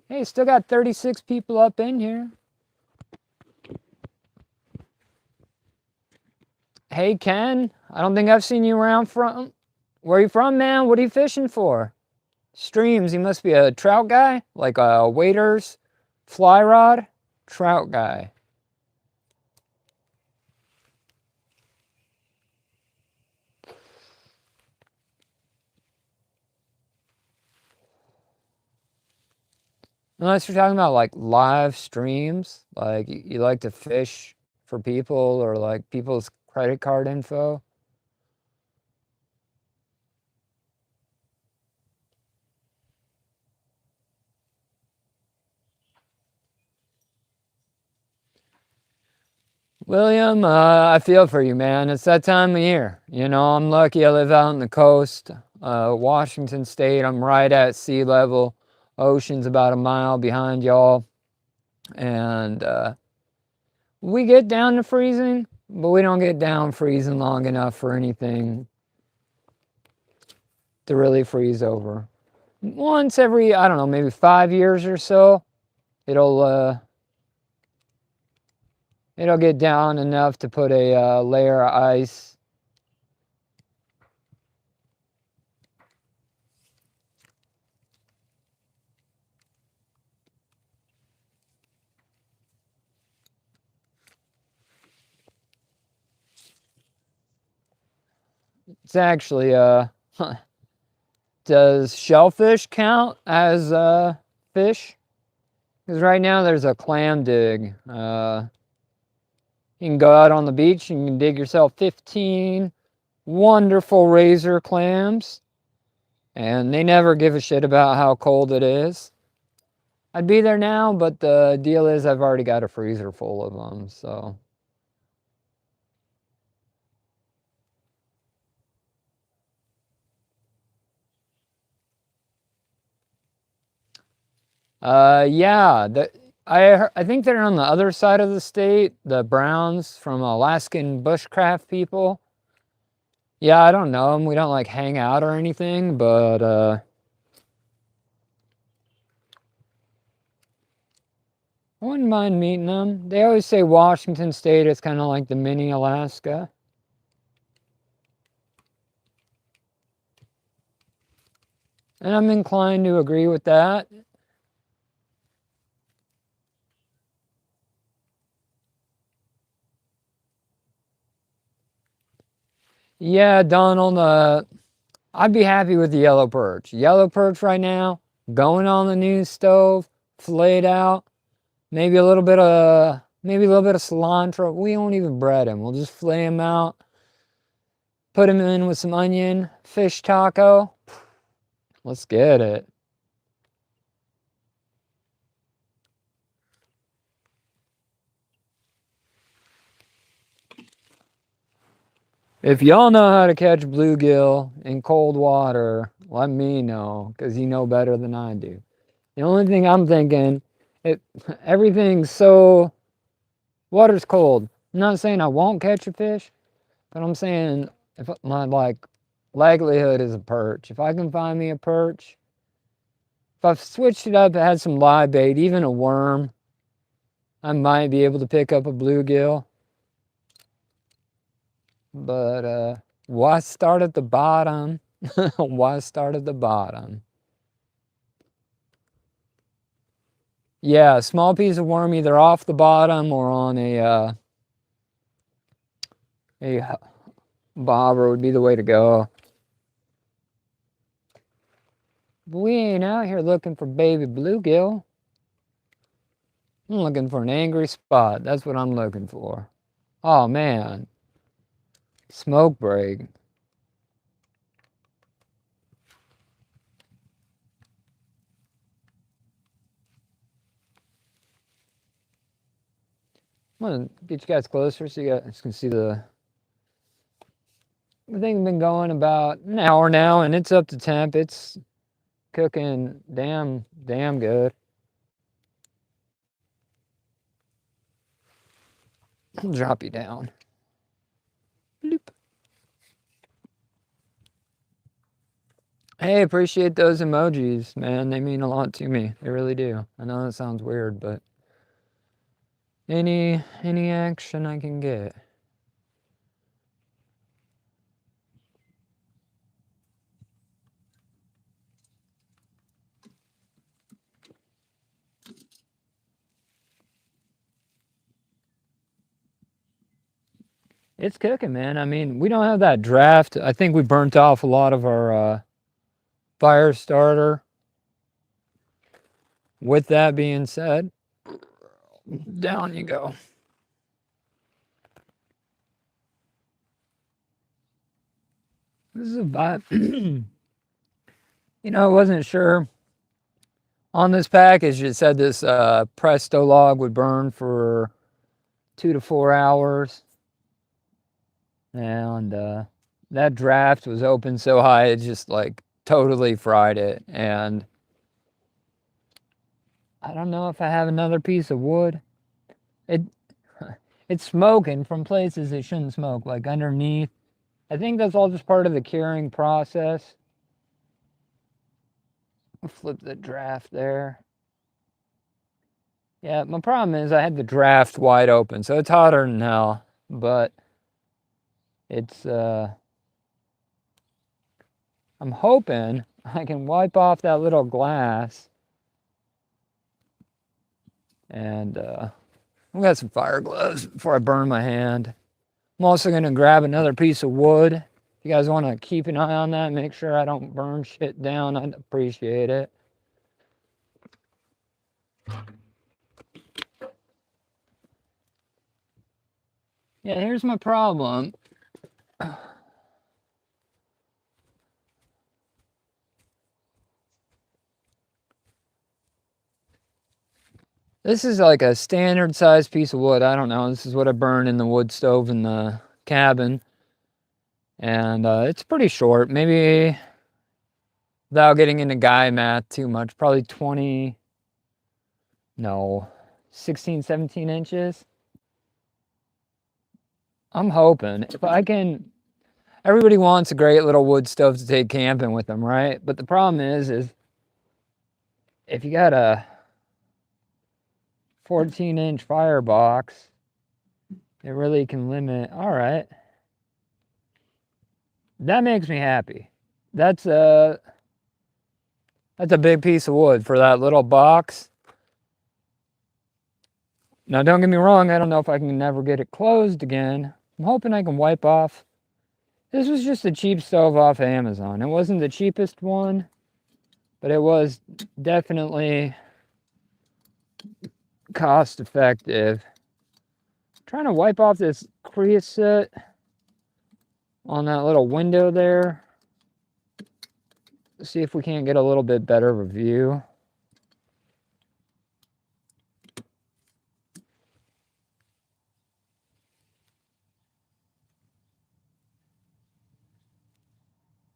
Hey, still got 36 people up in here. Hey, Ken, I don't think I've seen you around from. Where are you from, man? What are you fishing for? Streams, you must be a trout guy? Like a waders, fly rod, trout guy. Unless you're talking about like live streams, like you like to fish for people or like people's credit card info. William, I feel for you, man. It's that time of year. You know, I'm lucky I live out on the coast, Washington State. I'm right at sea level. Ocean's about a mile behind y'all. And we get down to freezing, but we don't get down freezing long enough for anything to really freeze over. Once every, I don't know, maybe 5 years or so, it'll get down enough to put a layer of ice. It's actually does shellfish count as fish? Because right now there's a clam dig. You can go out on the beach and you can dig yourself 15 wonderful razor clams. And they never give a shit about how cold it is. I'd be there now, but the deal is I've already got a freezer full of them, so. Yeah, I think they're on the other side of the state, the Browns from Alaskan bushcraft people. Yeah, I don't know them. We don't like hang out or anything, but I wouldn't mind meeting them. They always say Washington State is kind of like the mini Alaska. And I'm inclined to agree with that. Yeah, Donald, I'd be happy with the yellow perch. Yellow perch right now, going on the new stove, filleted out, maybe a little bit of cilantro. We won't even bread him. We'll just fillet him out, put him in with some onion, fish taco. Let's get it. If y'all know how to catch bluegill in cold water, let me know, because you know better than I do. The only thing I'm thinking, everything's so, water's cold. I'm not saying I won't catch a fish, but I'm saying if my livelihood is a perch. If I can find me a perch, if I've switched it up, had some live bait, even a worm, I might be able to pick up a bluegill. But why start at the bottom? Why start at the bottom? Yeah, a small piece of worm either off the bottom or on a bobber would be the way to go. But we ain't out here looking for baby bluegill. I'm looking for an angry spot. That's what I'm looking for. Oh man, smoke break. I'm gonna get you guys closer so you guys can see the thing's been going about an hour now, and it's up to temp. It's cooking damn good. I'll drop you down. Bloop. Hey, appreciate those emojis, man. They mean a lot to me. They really do. I know that sounds weird, but any action I can get. It's cooking, man. I mean, we don't have that draft. I think we burnt off a lot of our fire starter. With that being said, down you go. This is about, you know, I wasn't sure. On this package, it said this Presto log would burn for 2 to 4 hours. And that draft was open so high, it just like totally fried it. And I don't know if I have another piece of wood. It's smoking from places it shouldn't smoke, like underneath. I think that's all just part of the curing process. I'll flip the draft there. Yeah, my problem is I had the draft wide open, so it's hotter than hell. But it's, I'm hoping I can wipe off that little glass. And I've got some fire gloves before I burn my hand. I'm also going to grab another piece of wood. If you guys want to keep an eye on that, make sure I don't burn shit down, I'd appreciate it. Yeah, here's my problem. This is like a standard sized piece of wood. I don't know. This is what I burn in the wood stove in the cabin. And it's pretty short. Maybe, without getting into guy math too much, probably 20, no, 16, 17 inches. I'm hoping. If I can, everybody wants a great little wood stove to take camping with them, right? But the problem is if you got a 14-inch firebox, it really can limit. All right. That makes me happy. That's a big piece of wood for that little box. Now, don't get me wrong, I don't know if I can never get it closed again. I'm hoping I can wipe off. This was just a cheap stove off of Amazon. It wasn't the cheapest one, but it was definitely cost effective. Trying to wipe off this creosote on that little window there. See if we can't get a little bit better of a view.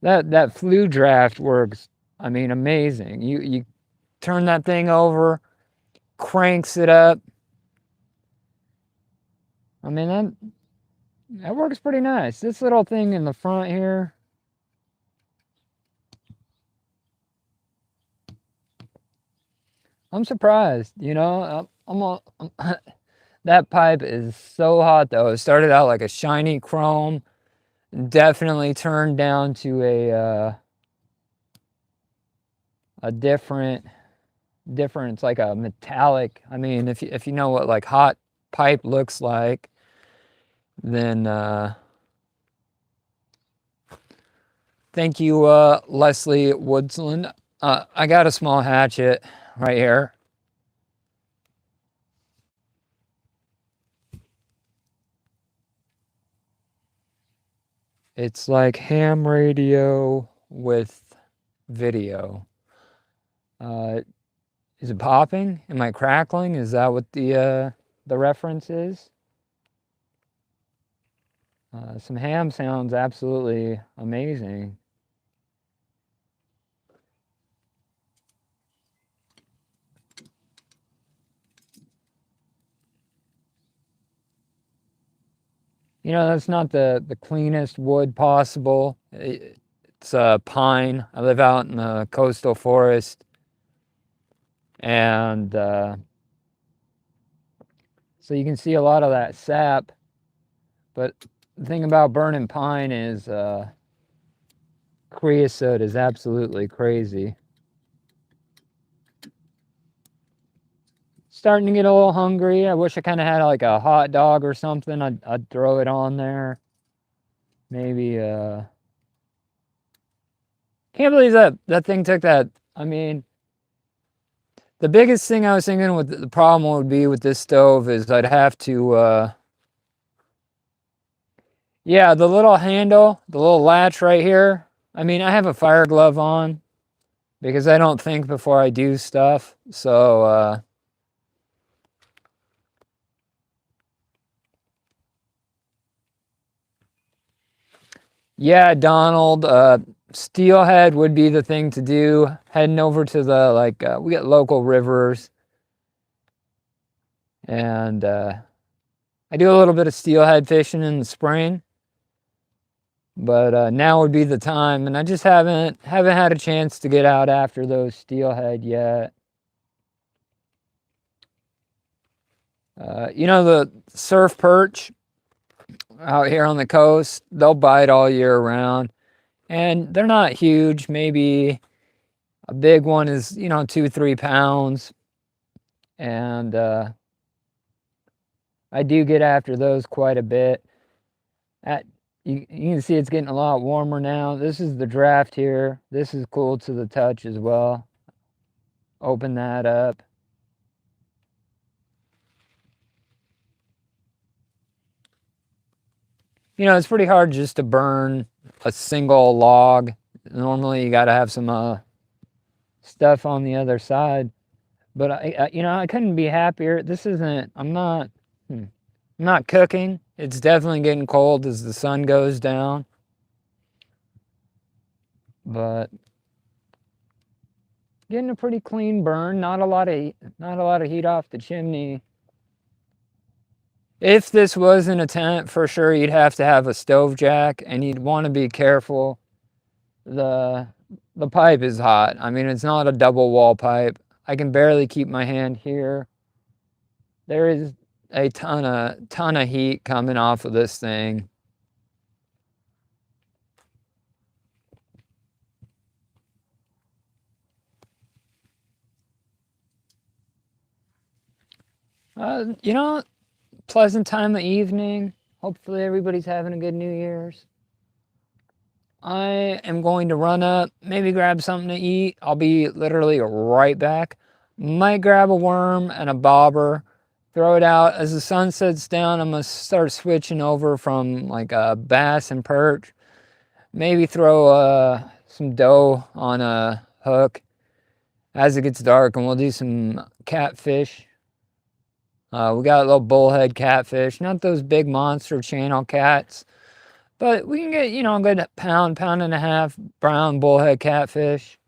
That flue draft works, I mean, amazing. You turn that thing over, cranks it up. I mean, that works pretty nice. This little thing in the front here, I'm surprised, you know. That pipe is so hot though. It started out like a shiny chrome, definitely turned down to a different, it's like a metallic. I mean, if you know what like hot pipe looks like, then thank you, Leslie Woodsland. I got a small hatchet right here. It's like ham radio with video. Is it popping? Am I crackling? Is that what the reference is? Some ham sounds absolutely amazing. You know, that's not the cleanest wood possible. It's pine. I live out in the coastal forest. And so you can see a lot of that sap. But the thing about burning pine is creosote is absolutely crazy. Starting to get a little hungry. I wish I kind of had like a hot dog or something. I'd throw it on there. Maybe can't believe that thing took that. I mean, the biggest thing I was thinking with the problem would be with this stove is I'd have to yeah, the little handle, the little latch right here. I mean, I have a fire glove on because I don't think before I do stuff. So yeah, Donald, steelhead would be the thing to do. Heading over to the, like, we got local rivers. And I do a little bit of steelhead fishing in the spring. But now would be the time. And I just haven't had a chance to get out after those steelhead yet. You know, the surf perch out here on the coast, they'll bite all year round. And they're not huge. Maybe a big one is, you know, 2-3 pounds. And I do get after those quite a bit. You can see it's getting a lot warmer now. This is the draft here. This is cool to the touch as well. Open that up. It's pretty hard just to burn a single log. Normally, you got to have some stuff on the other side. But I couldn't be happier. This isn't. I'm not cooking. It's definitely getting cold as the sun goes down. But getting a pretty clean burn. Not a lot of heat off the chimney. If this was in a tent, for sure you'd have to have a stove jack, and you'd want to be careful. The the pipe is hot. I mean, it's not a double wall pipe. I can barely keep my hand here. There is a ton of heat coming off of this thing. Uh, you know, Pleasant time of evening. Hopefully everybody's having a good New Year's. I am going to run up, maybe grab something to eat. I'll be literally right back. Might grab a worm and a bobber, throw it out. As the sun sets down, I'm gonna start switching over from like a bass and perch. Maybe throw some dough on a hook as it gets dark, and we'll do some catfish. We got a little bullhead catfish, not those big monster channel cats, but we can get, a good pound and a half brown bullhead catfish.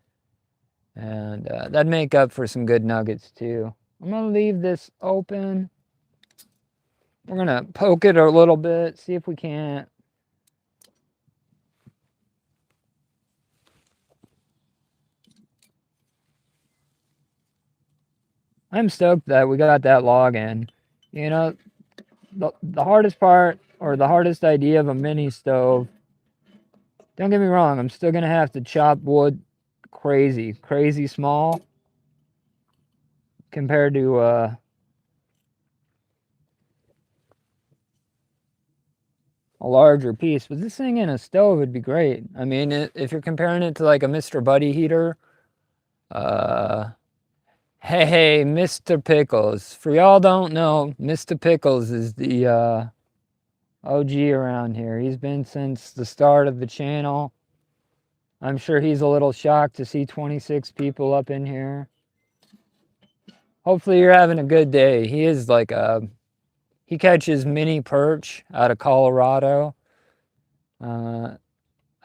And that'd make up for some good nuggets too. I'm gonna leave this open. We're gonna poke it a little bit, see if we can't. I'm stoked that we got that log in. You know, the hardest part, or the hardest idea of a mini stove, don't get me wrong, I'm still gonna have to chop wood crazy small compared to a larger piece. But this thing in a stove would be great. I mean, if you're comparing it to like a Mr. Buddy heater, uh, hey, Mr. Pickles. For y'all don't know, Mr. Pickles is the OG around here. He's been since the start of the channel. I'm sure he's a little shocked to see 26 people up in here. Hopefully you're having a good day. He catches mini perch out of Colorado. I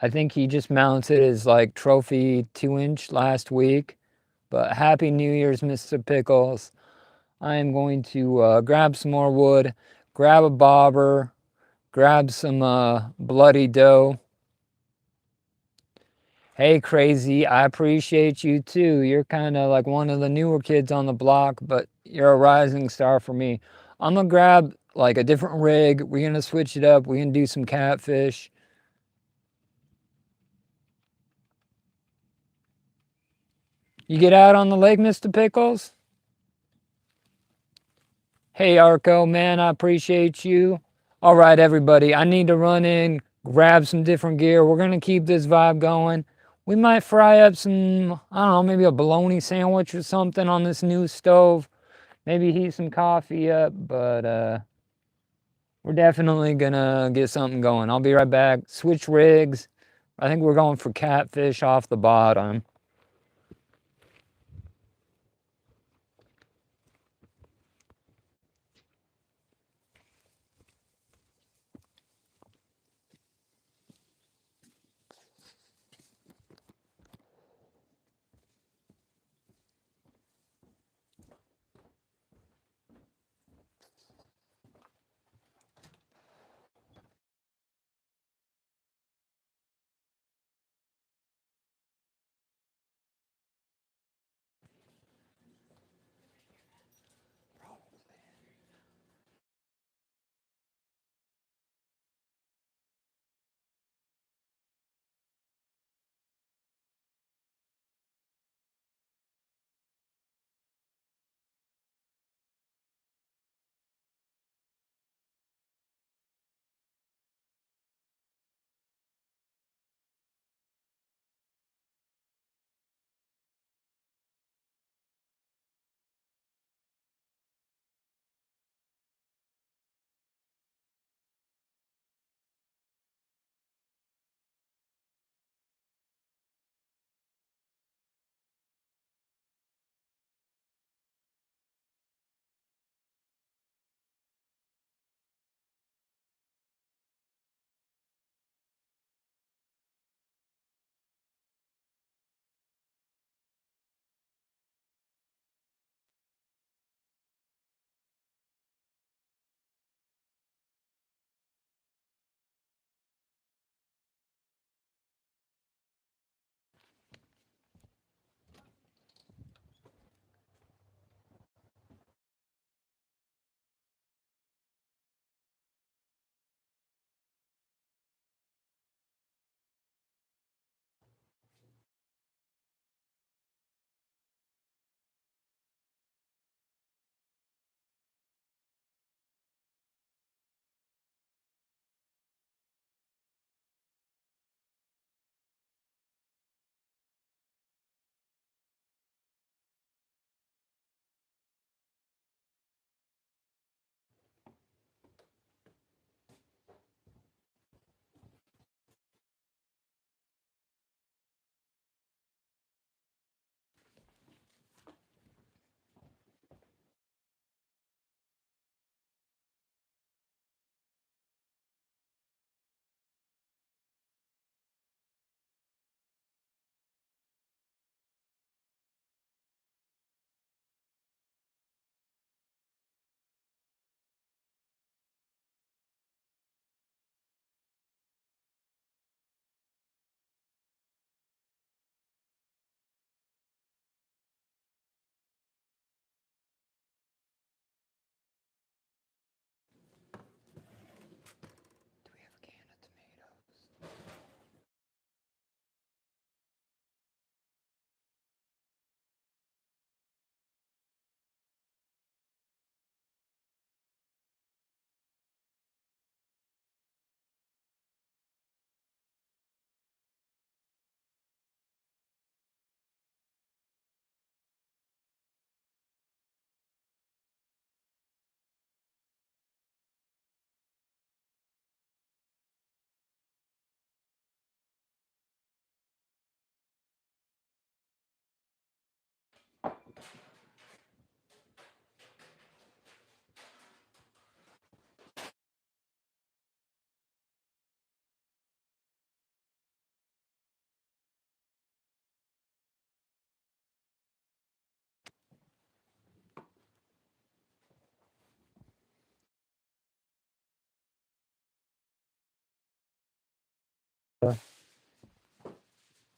think he just mounted his like trophy 2-inch last week. But happy New Year's, Mr. Pickles. I am going to grab some more wood, grab a bobber, grab some bloody dough. Hey, Crazy, I appreciate you too. You're kind of like one of the newer kids on the block, but you're a rising star for me. I'm gonna grab like a different rig. We're gonna switch it up. We're gonna do some catfish. You get out on the lake, Mr. Pickles? Hey, Arco, man, I appreciate you. All right, everybody, I need to run in, grab some different gear. We're gonna keep this vibe going. We might fry up some, I don't know, maybe a bologna sandwich or something on this new stove. Maybe heat some coffee up, but we're definitely gonna get something going. I'll be right back. Switch rigs. I think we're going for catfish off the bottom.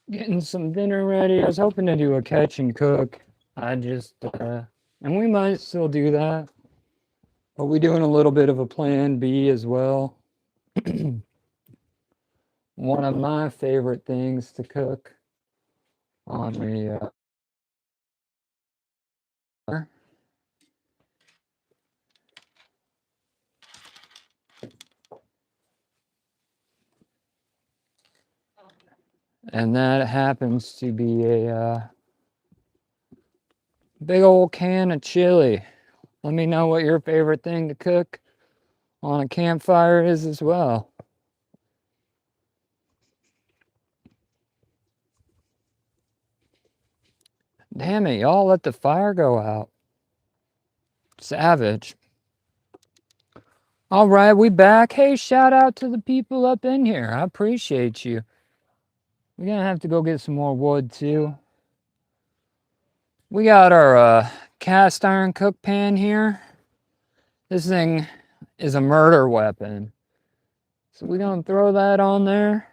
getting some dinner ready. I was hoping to do a catch and cook. And we might still do that. But we're doing a little bit of a plan B as well. One of my favorite things to cook on the and that happens to be a big old can of chili. Let me know what your favorite thing to cook on a campfire is as well. Damn it, y'all let the fire go out. Savage. All right, we back. Hey, shout out to the people up in here. I appreciate you. We're gonna have to go get some more wood too. We got our cast iron cook pan here. This thing is a murder weapon. So we're gonna throw that on there.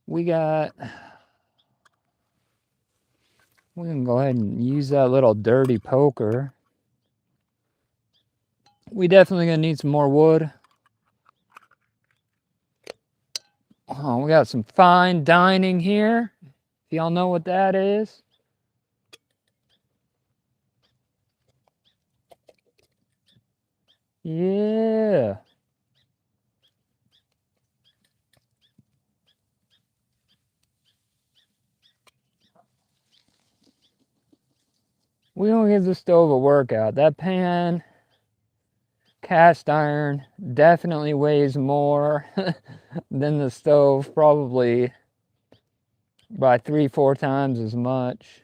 We can go ahead and use that little dirty poker. We definitely gonna need some more wood. Oh, we got some fine dining here. If y'all know what that is. Yeah. We don't give the stove a workout. That pan, cast iron, definitely weighs more than the stove, probably by 3-4 times as much.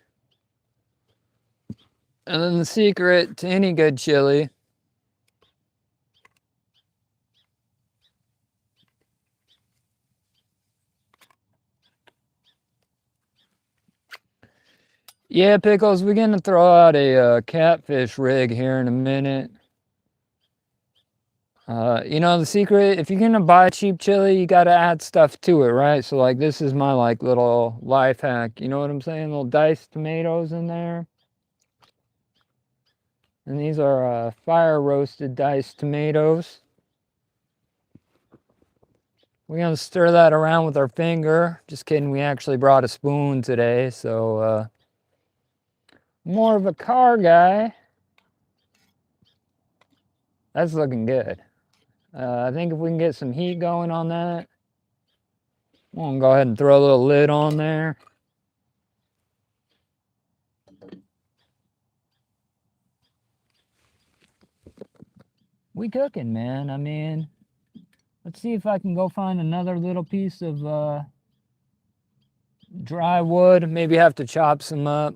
And then the secret to any good chili yeah, Pickles, we're gonna throw out a catfish rig here in a minute. You know, the secret, if you're gonna buy cheap chili, you gotta add stuff to it, right? So like this is my like little life hack, you know what I'm saying? Little diced tomatoes in there. And these are fire roasted diced tomatoes. We're gonna stir that around with our finger. Just kidding, we actually brought a spoon today, so more of a car guy. That's looking good. I think if we can get some heat going on that, I'm gonna go ahead and throw a little lid on there. We cooking, man. I mean, let's see if I can go find another little piece of dry wood. Maybe have to chop some up.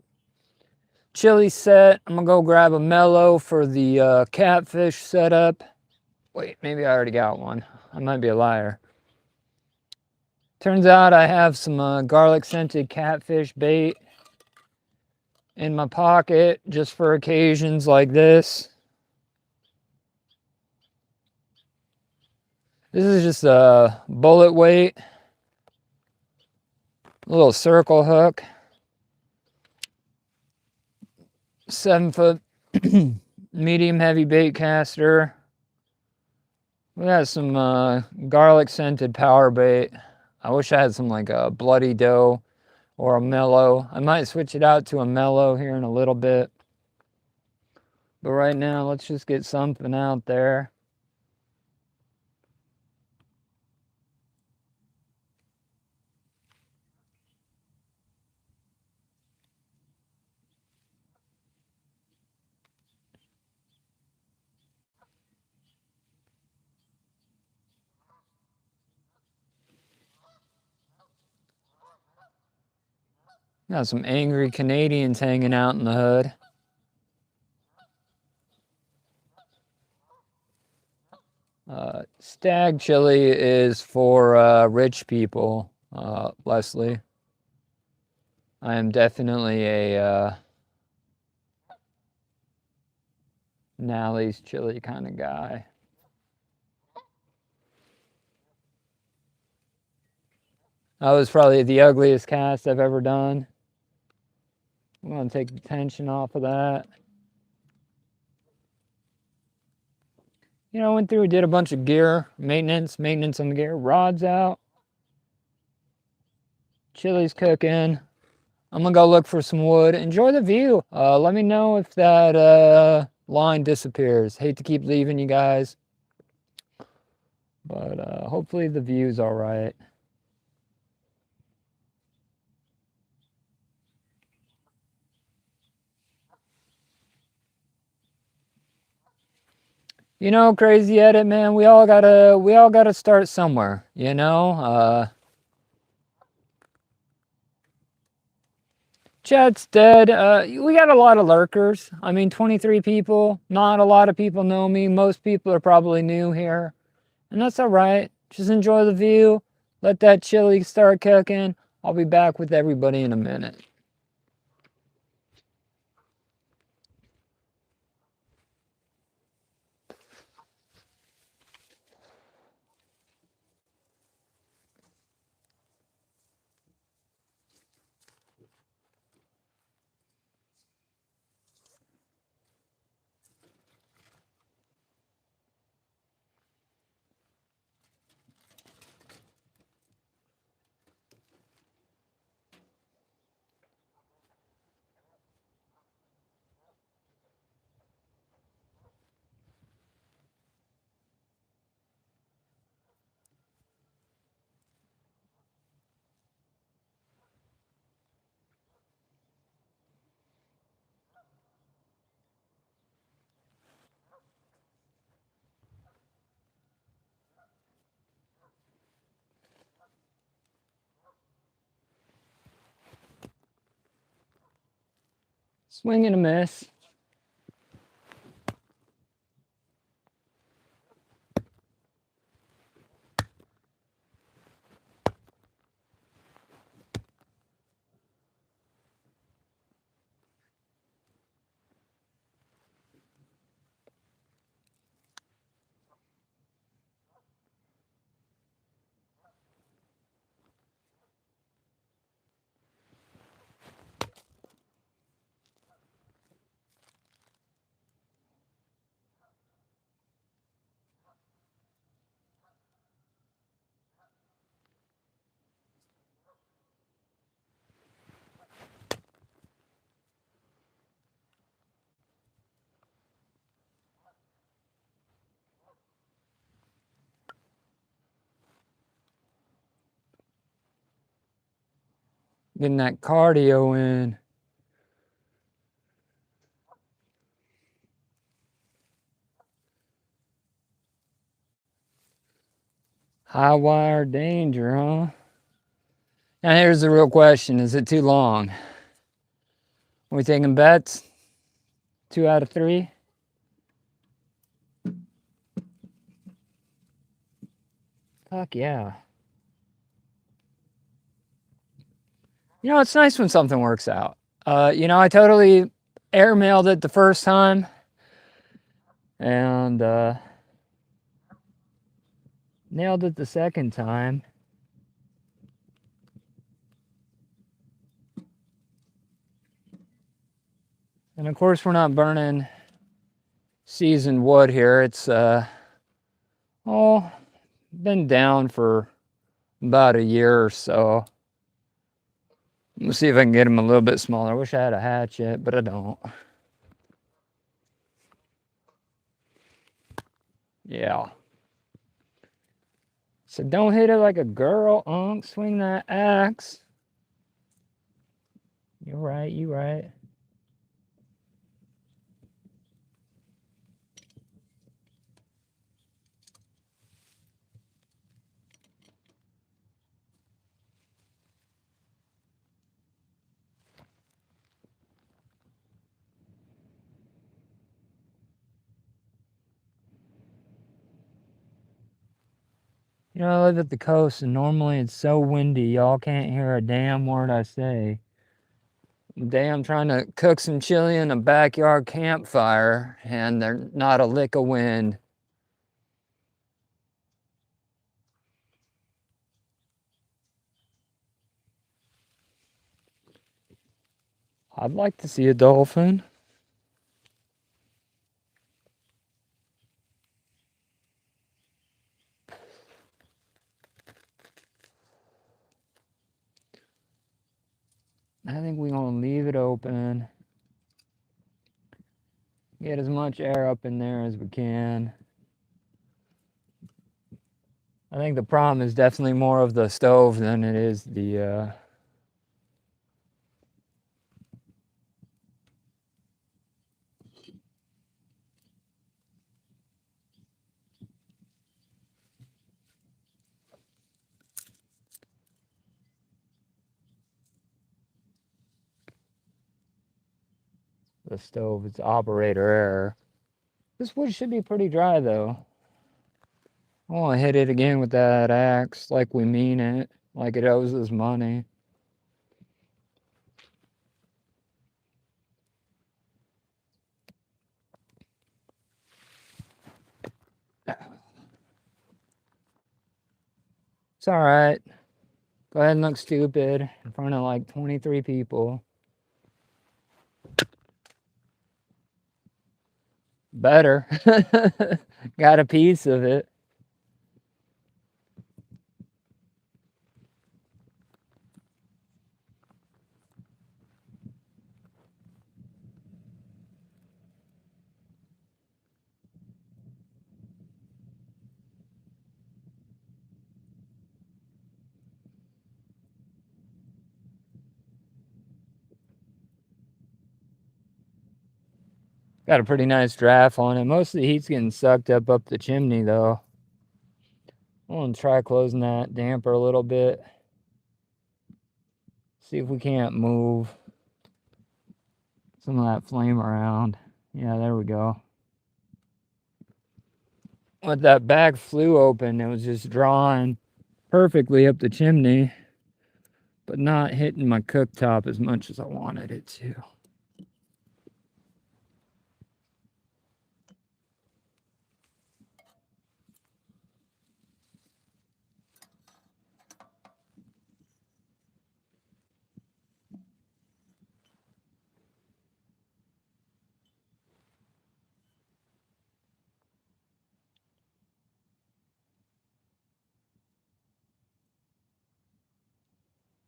Chili set. I'm gonna go grab a mellow for the catfish setup. Wait, maybe I already got one. I might be a liar. Turns out I have some garlic scented catfish bait in my pocket just for occasions like this. This is just a bullet weight, a little circle hook, 7-foot medium heavy bait caster. We got some garlic scented power bait. I wish I had some like a bloody dough or a mellow. I might switch it out to a mellow here in a little bit. But right now, let's just get something out there. Got some angry Canadians hanging out in the hood. Stag chili is for rich people, Leslie. I am definitely a Nally's chili kind of guy. That was probably the ugliest cast I've ever done. I'm gonna take the tension off of that. You know, I went through, did a bunch of gear, maintenance on the gear, rods out, chili's cooking. I'm gonna go look for some wood. Enjoy the view. Let me know if that line disappears. Hate to keep leaving you guys, but hopefully the view's all right. You know, crazy edit, man. We all gotta start somewhere. You know. Chat's dead. We got a lot of lurkers. I mean, 23 people. Not a lot of people know me. Most people are probably new here. And that's all right. Just enjoy the view. Let that chili start cooking. I'll be back with everybody in a minute. Swing and a miss. Getting that cardio in. High wire danger, huh? Now here's the real question. Is it too long? Are we taking bets? 2 out of 3? Fuck yeah. You know, it's nice when something works out. You know, I totally airmailed it the first time. And nailed it the second time. And of course, we're not burning seasoned wood here. It's been down for about a year or so. Let's see if I can get them a little bit smaller. I wish I had a hatchet, but I don't. Yeah. So don't hit it like a girl, Unc. Swing that axe. You're right, you're right. You know, I live at the coast, and normally it's so windy, y'all can't hear a damn word I say. Today I'm trying to cook some chili in a backyard campfire, and there's not a lick of wind. I'd like to see a dolphin. I think we're going to leave it open. Get as much air up in there as we can. I think the problem is definitely more of the stove than it is the stove. It's operator error. This wood should be pretty dry though. I want to hit it again with that axe like we mean it, like it owes us money. It's alright. Go ahead and look stupid in front of like 23 people. Better. Got a piece of it. Got a pretty nice draft on it. Most of the heat's getting sucked up the chimney though. I'm gonna try closing that damper a little bit. See if we can't move some of that flame around. Yeah, there we go. When that bag flew open, it was just drawing perfectly up the chimney, but not hitting my cooktop as much as I wanted it to.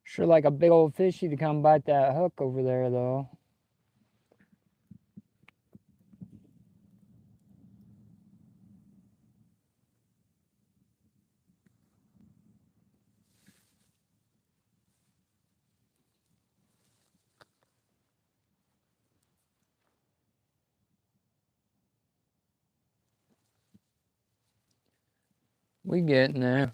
Sure like a big old fishy to come bite that hook over there though. We getting there.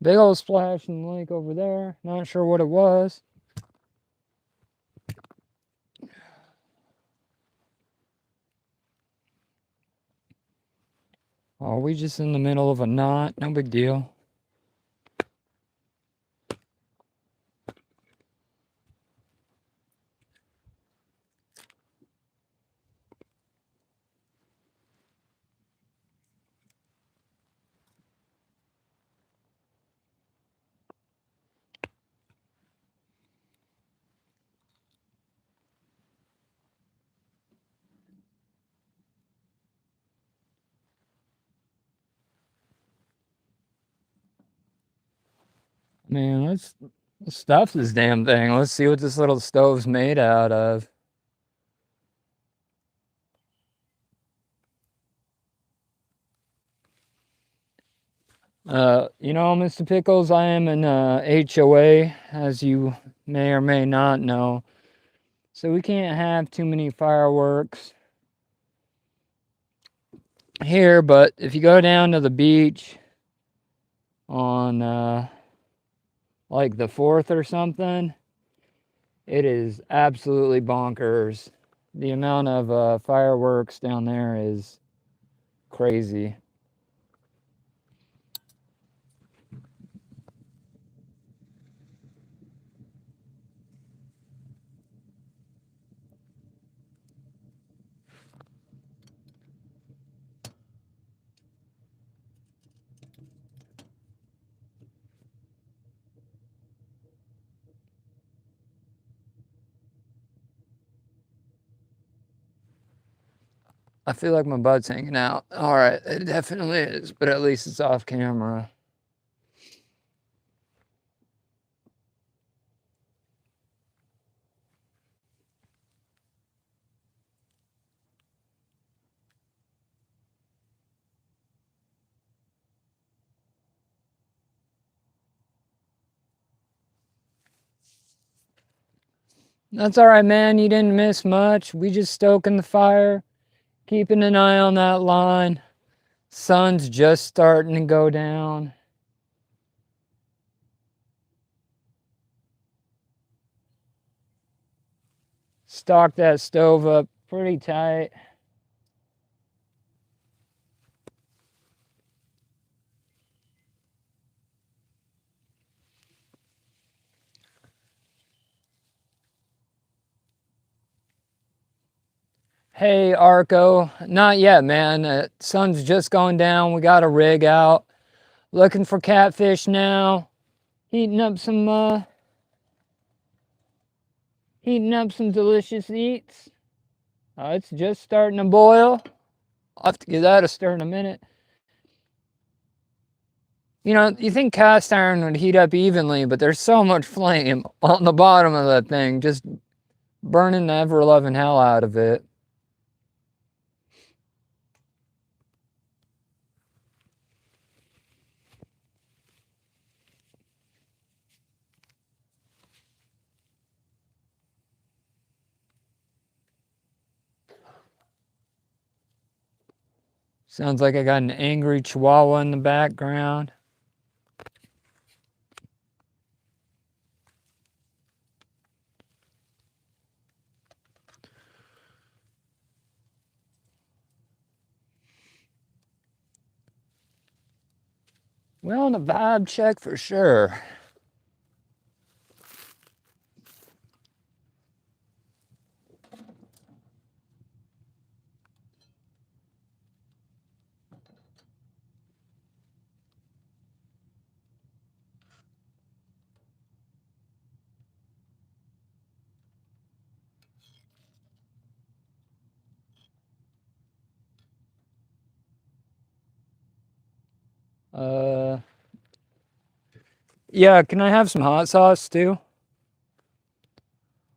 Big old splash in the lake over there. Not sure what it was. Oh, we just in the middle of a knot. No big deal. Man, let's stuff this damn thing. Let's see what this little stove's made out of. You know, Mr. Pickles, I am an HOA, as you may or may not know. So we can't have too many fireworks here, but if you go down to the beach on like the 4th or something. It is absolutely bonkers. The amount of fireworks down there is crazy. I feel like my butt's hanging out. All right, it definitely is, but at least it's off camera. That's all right, man. You didn't miss much. We just stoking the fire, keeping an eye on that line. Sun's just starting to go down. Stock that stove up pretty tight. Hey, Arco. Not yet, man. Sun's just going down. We got a rig out. Looking for catfish now. Heating up some delicious eats. It's just starting to boil. I'll have to give that a stir in a minute. You know, you think cast iron would heat up evenly, but there's so much flame on the bottom of that thing, just burning the ever-loving hell out of it. Sounds like I got an angry chihuahua in the background. Well, the vibe check for sure. Yeah, can I have some hot sauce too?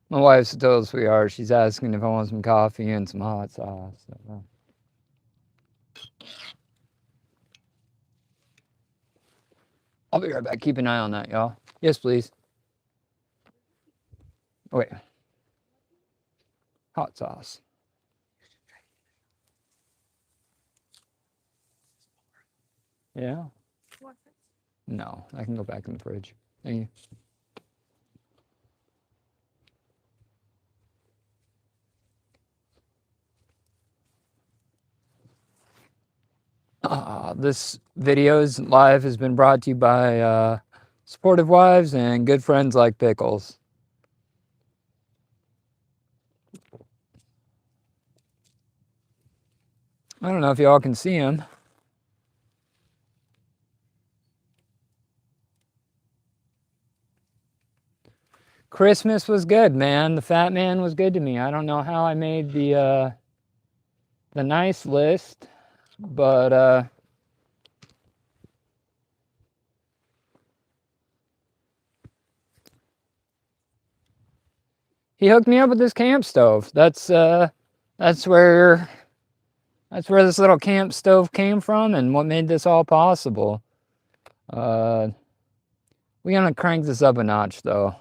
My wife's a total sweetheart. She's asking if I want some coffee and some hot sauce. I'll be right back. Keep an eye on that, y'all. Yes, please. Oh, wait. Hot sauce. Yeah? No, I can go back in the fridge. Thank you. This video's live has been brought to you by supportive wives and good friends like Pickles. I don't know if y'all can see him. Christmas was good, man. The fat man was good to me. I don't know how I made the nice list, but he hooked me up with this camp stove. That's where this little camp stove came from and what made this all possible. We're gonna crank this up a notch though.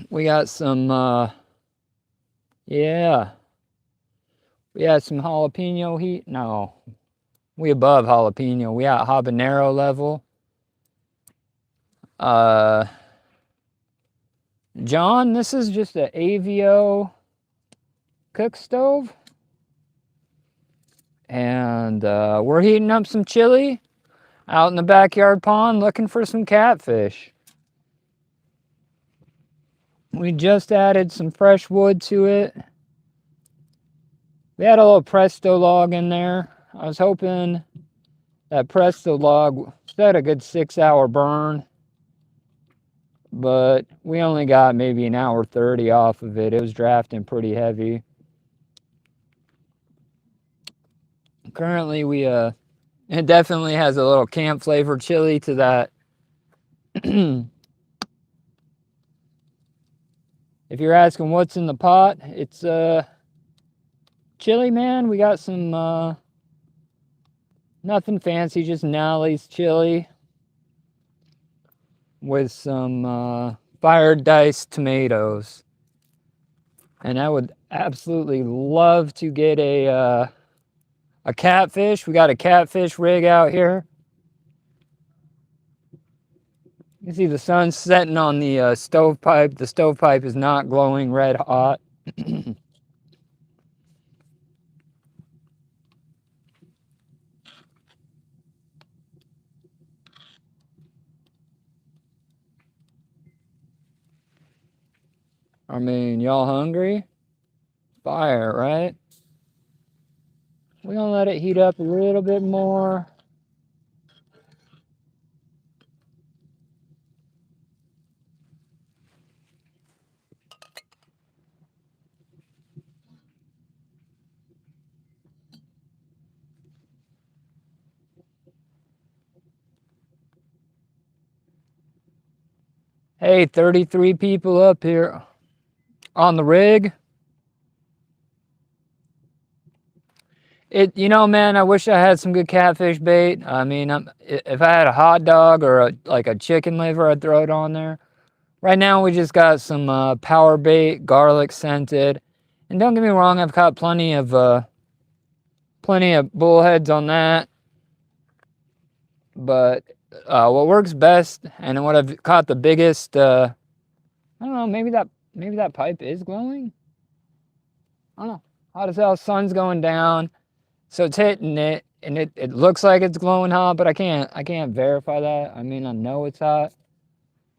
We got some yeah. We had some jalapeno heat. No. We above jalapeno. We at habanero level. John, this is just an AVO cook stove. And we're heating up some chili out in the backyard pond looking for some catfish. We just added some fresh wood to it. We had a little Presto log in there. I was hoping that Presto log had a good 6-hour burn, but we only got maybe an hour 30 off of it. It was drafting pretty heavy. Currently, it definitely has a little camp flavor chili to that. If you're asking what's in the pot, it's chili, man. We got some nothing fancy, just Nally's chili with some fired diced tomatoes. And I would absolutely love to get a catfish. We got a catfish rig out here. You can see the sun's setting on the stovepipe. The stovepipe is not glowing red hot. I mean, y'all hungry? Fire, right? We're gonna let it heat up a little bit more. Hey, 33 people up here on the rig. You know, man, I wish I had some good catfish bait. I mean, if I had a hot dog or like a chicken liver, I'd throw it on there. Right now, we just got some power bait, garlic scented. And don't get me wrong, I've caught plenty of bullheads on that. But what works best, and what I've caught the biggest, I don't know, maybe that pipe is glowing. I don't know. Hot as hell, sun's going down, so it's hitting it, and it looks like it's glowing hot, but I can't verify that. I mean, I know it's hot,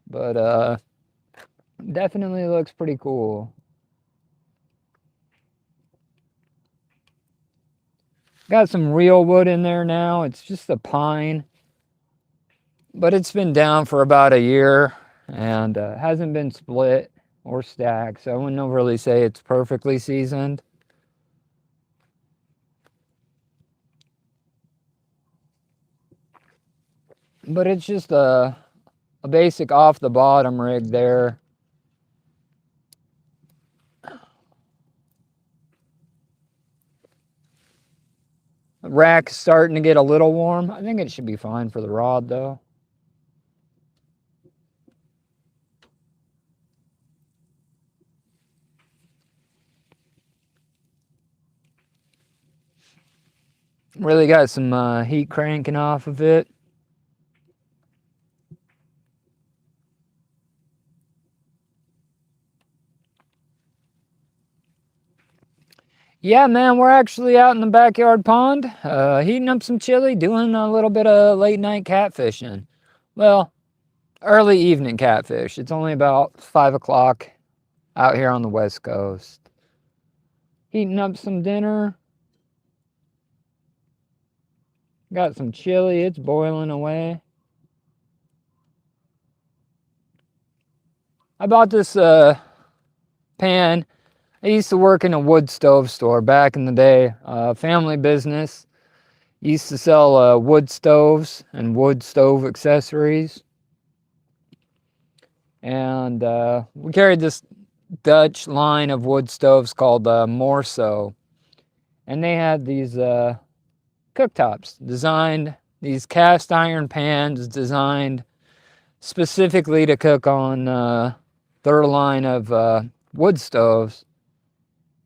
but definitely looks pretty cool. Got some real wood in there now. It's just a pine, but it's been down for about a year and hasn't been split or stacked, so I wouldn't really say it's perfectly seasoned. But it's just a basic off the bottom rig there. The rack's starting to get a little warm. I think it should be fine for the rod though. Really got some heat cranking off of it. Yeah, man, we're actually out in the backyard pond, heating up some chili, doing a little bit of late night catfishing. Well, early evening catfish. It's only about 5 o'clock out here on the West Coast. Heating up some dinner. Got some chili, it's boiling away. I bought this pan. I used to work in a wood stove store back in the day, family business. Used to sell wood stoves and wood stove accessories. And we carried this Dutch line of wood stoves called Morso. And they had these cooktops designed, these cast iron pans designed specifically to cook on their line of wood stoves.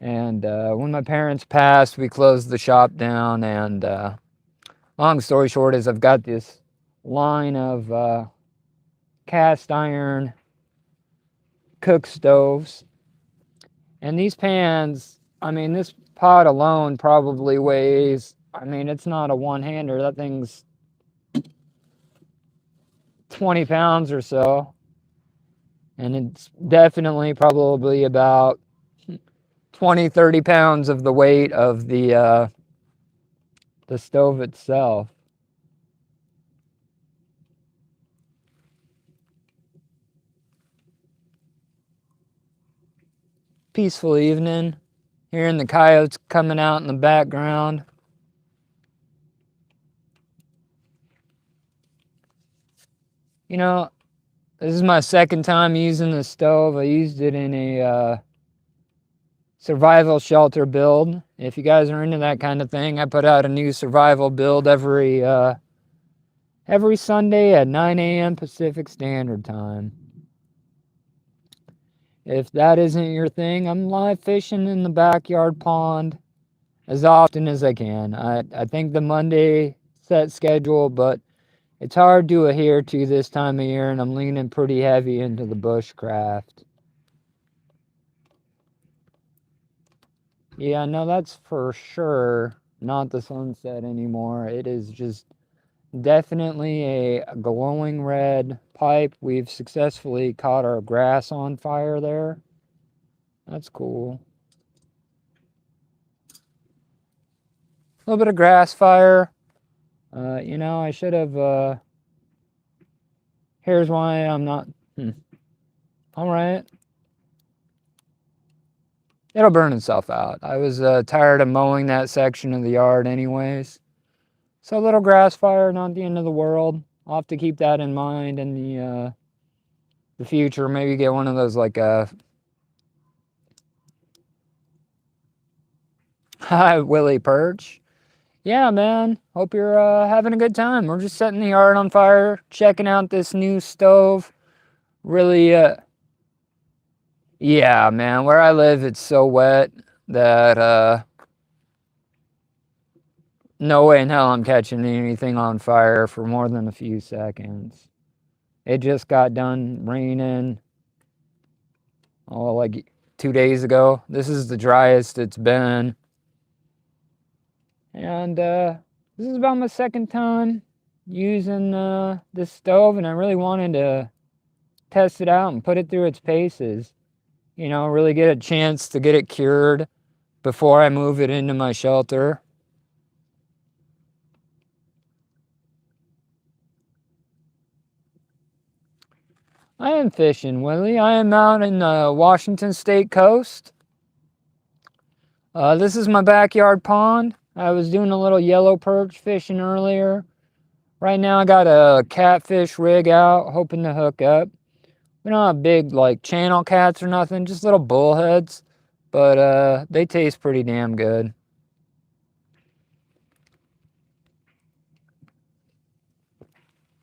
And when my parents passed, we closed the shop down, and long story short is I've got this line of cast iron cook stoves. And these pans, I mean, this pot alone probably weighs, I mean, it's not a one-hander. That thing's 20 pounds or so. And it's definitely probably about 20, 30 pounds of the weight of the stove itself. Peaceful evening. Hearing the coyotes coming out in the background. You know, this is my second time using the stove. I used it in a survival shelter build. If you guys are into that kind of thing, I put out a new survival build every Sunday at 9 a.m. Pacific Standard Time. If that isn't your thing, I'm live fishing in the backyard pond as often as I can. I think the Monday set schedule, but it's hard to adhere to this time of year, and I'm leaning pretty heavy into the bushcraft. Yeah, no, that's for sure not the sunset anymore. It is just definitely a glowing red pipe. We've successfully caught our grass on fire there. That's cool. A little bit of grass fire. You know, I should have, here's why I'm not, all right. It'll burn itself out. I was tired of mowing that section of the yard anyways. So a little grass fire, not the end of the world. I'll have to keep that in mind in the future. Maybe get one of those like hi Willie perch. Yeah, man. Hope you're having a good time. We're just setting the yard on fire, checking out this new stove. Really, yeah, man. Where I live, it's so wet that no way in hell I'm catching anything on fire for more than a few seconds. It just got done raining, oh, like 2 days ago. This is the driest it's been. And this is about my second time using this stove, and I really wanted to test it out and put it through its paces. You know, really get a chance to get it cured before I move it into my shelter. I am fishing, Willie. I am out in the Washington State coast. This is my backyard pond. I was doing a little yellow perch fishing earlier. Right now I got a catfish rig out, hoping to hook up. We don't have big like channel cats or nothing, just little bullheads. But they taste pretty damn good.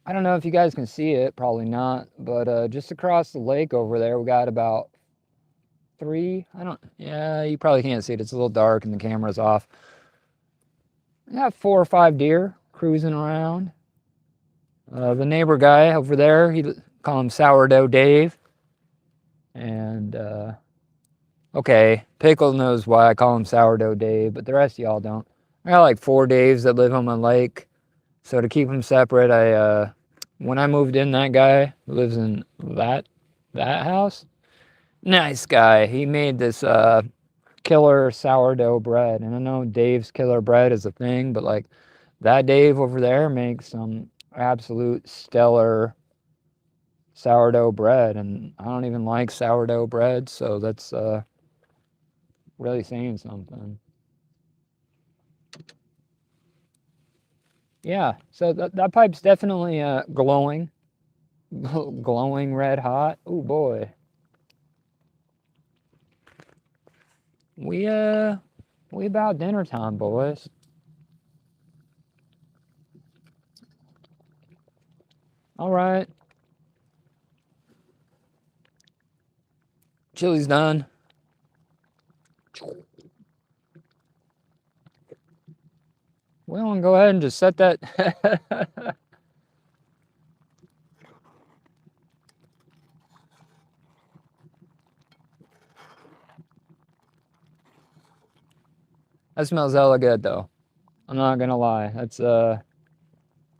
I don't know if you guys can see it, probably not. But just across the lake over there, we got about yeah, you probably can't see it. It's a little dark and the camera's off. I got 4 or 5 deer cruising around. The neighbor guy over there, he call him Sourdough Dave. And okay, Pickle knows why I call him Sourdough Dave, but the rest of y'all don't. I got like 4 Daves that live on my lake. So to keep them separate, when I moved in, that guy who lives in that house, nice guy. He made this killer sourdough bread, and I know Dave's killer bread is a thing, but like that Dave over there makes some absolute stellar sourdough bread, and I don't even like sourdough bread, so that's really saying something. Yeah, so that pipe's definitely glowing, glowing red hot. Oh boy. We about dinner time, boys. All right. Chili's done. We want to go ahead and just set that. That smells hella good though. I'm not gonna lie. That's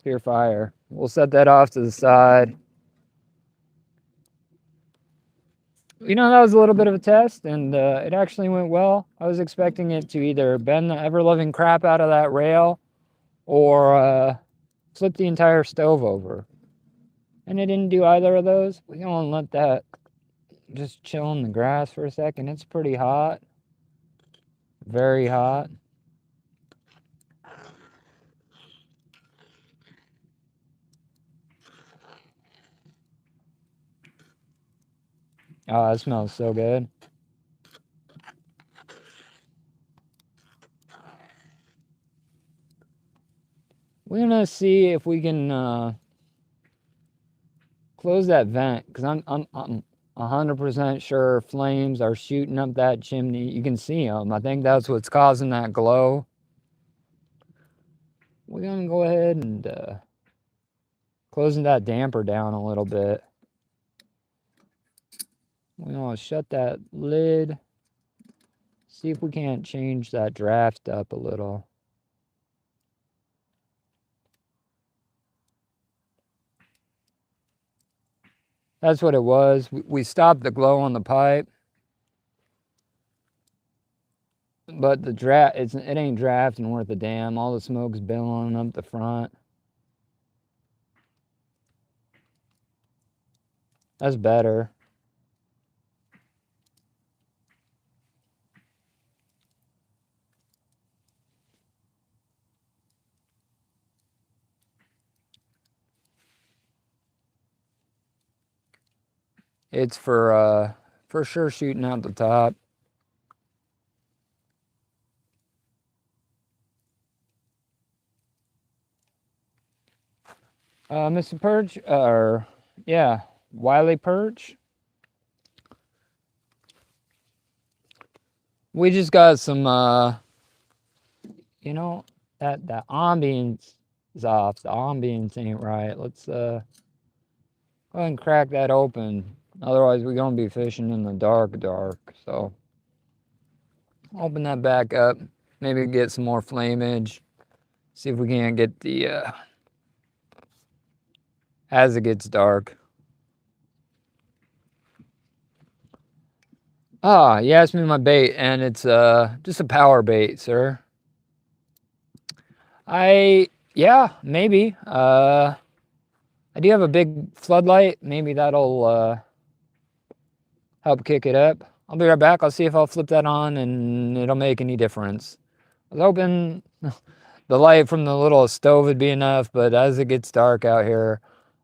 pure fire. We'll set that off to the side. You know, that was a little bit of a test, and it actually went well. I was expecting it to either bend the ever-loving crap out of that rail or flip the entire stove over. And it didn't do either of those. We're gonna let that just chill in the grass for a second. It's pretty hot. Very hot. Oh, it smells so good. We're gonna see if we can close that vent, because I'm 100% sure flames are shooting up that chimney. You can see them. I think that's what's causing that glow. We're gonna go ahead and closing that damper down a little bit. We're gonna shut that lid. See if we can't change that draft up a little. That's what it was. We stopped the glow on the pipe, but the draft, it ain't drafting worth a damn. All the smoke's billowing up the front. That's better. It's for sure shooting out the top. Mr. Perch, or yeah, Wiley Perch. We just got some, you know, that ambience is off. The ambience ain't right. Let's go ahead and crack that open. Otherwise, we're gonna be fishing in the dark. So, open that back up. Maybe get some more flameage. See if we can't get the as it gets dark. Ah, you asked me my bait, and it's just a power bait, sir. Yeah, maybe. I do have a big floodlight. Maybe that'll help kick it up. I'll be right back. I'll see if I'll flip that on and it'll make any difference. I was hoping the light from the little stove would be enough, but as it gets dark out here,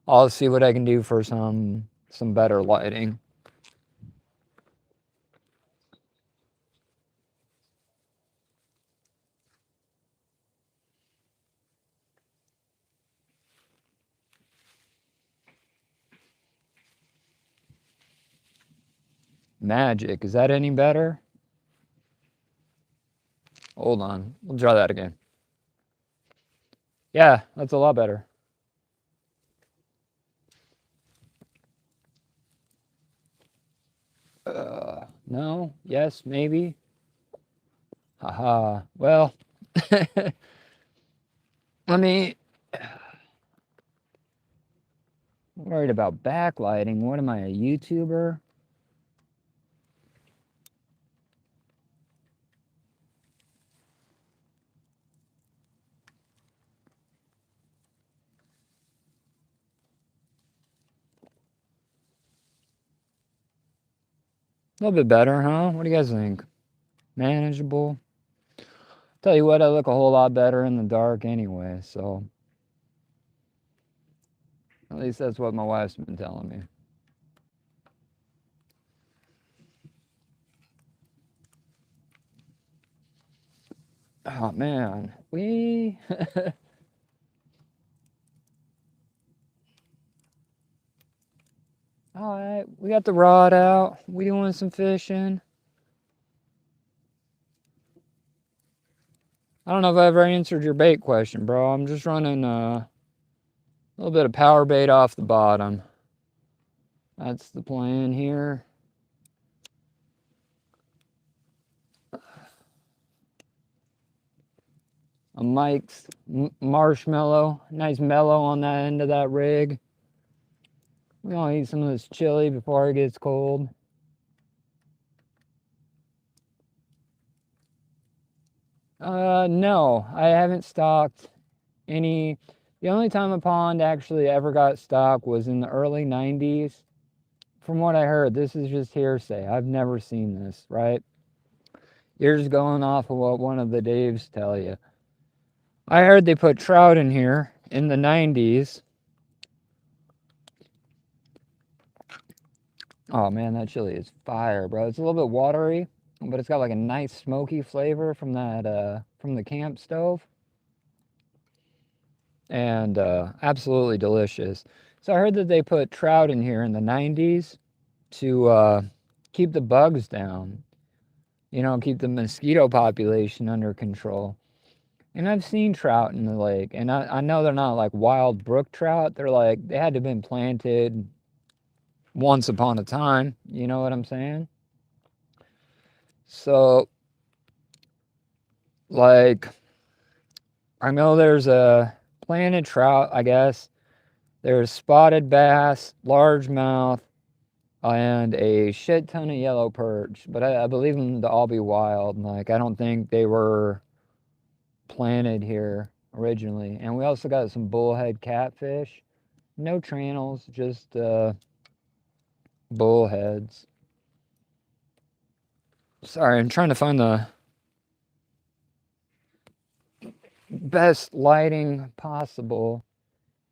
I'll see what I can do for some better lighting. Magic. Is that any better? Hold on. We'll try that again. Yeah, that's a lot better. No, yes, maybe. Haha. Well, let me. Worried about backlighting. What am I, a YouTuber? A little bit better, huh? What do you guys think? Manageable? Tell you what, I look a whole lot better in the dark anyway, so. At least that's what my wife's been telling me. Oh, man. Alright, we got the rod out. We doing some fishing. I don't know if I ever answered your bait question, bro. I'm just running a little bit of power bait off the bottom. That's the plan here. A Mike's marshmallow. Nice mellow on that end of that rig. We're gonna eat some of this chili before it gets cold. No, I haven't stocked any. The only time a pond actually ever got stocked was in the early 90s. From what I heard, this is just hearsay. I've never seen this, right? You're just going off of what one of the Daves tell you. I heard they put trout in here in the 90s. Oh man, that chili is fire, bro. It's a little bit watery, but it's got like a nice smoky flavor from that from the camp stove. And absolutely delicious. So I heard that they put trout in here in the 90s to keep the bugs down, you know, keep the mosquito population under control. And I've seen trout in the lake, and I know they're not like wild brook trout. They're like, they had to have been planted once upon a time, you know what I'm saying? So, like, I know there's a planted trout, I guess. There's spotted bass, largemouth, and a shit ton of yellow perch, but I believe them to all be wild. Like, I don't think they were planted here originally. And we also got some bullhead catfish. No trannels, just bullheads. Sorry, I'm trying to find the best lighting possible.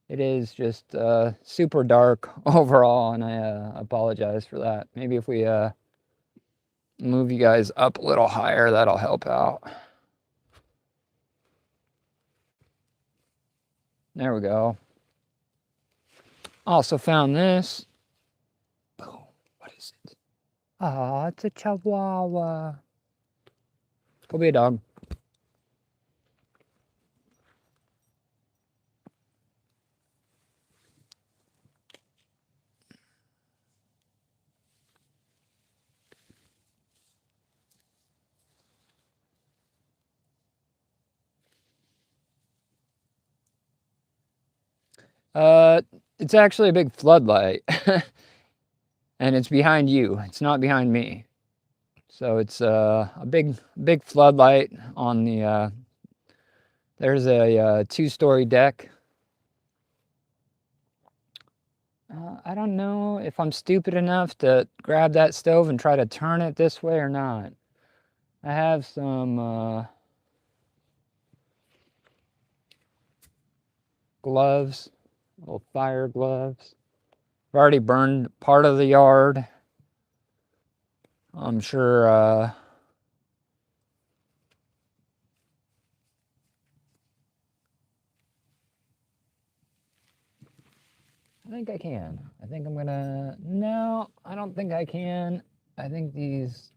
It is just super dark overall, and I apologize for that. Maybe if we move you guys up a little higher, that'll help out. There we go. Also found this. Boom. What is it? Ah, it's a chihuahua. Go be a dog. It's actually a big floodlight. And it's behind you. It's not behind me. So it's a big floodlight on the there's a two-story deck. I don't know if I'm stupid enough to grab that stove and try to turn it this way or not. I have some gloves, little fire gloves. I've already burned part of the yard. I'm sure I think I can. I think I'm gonna, no, I don't think I can. I think these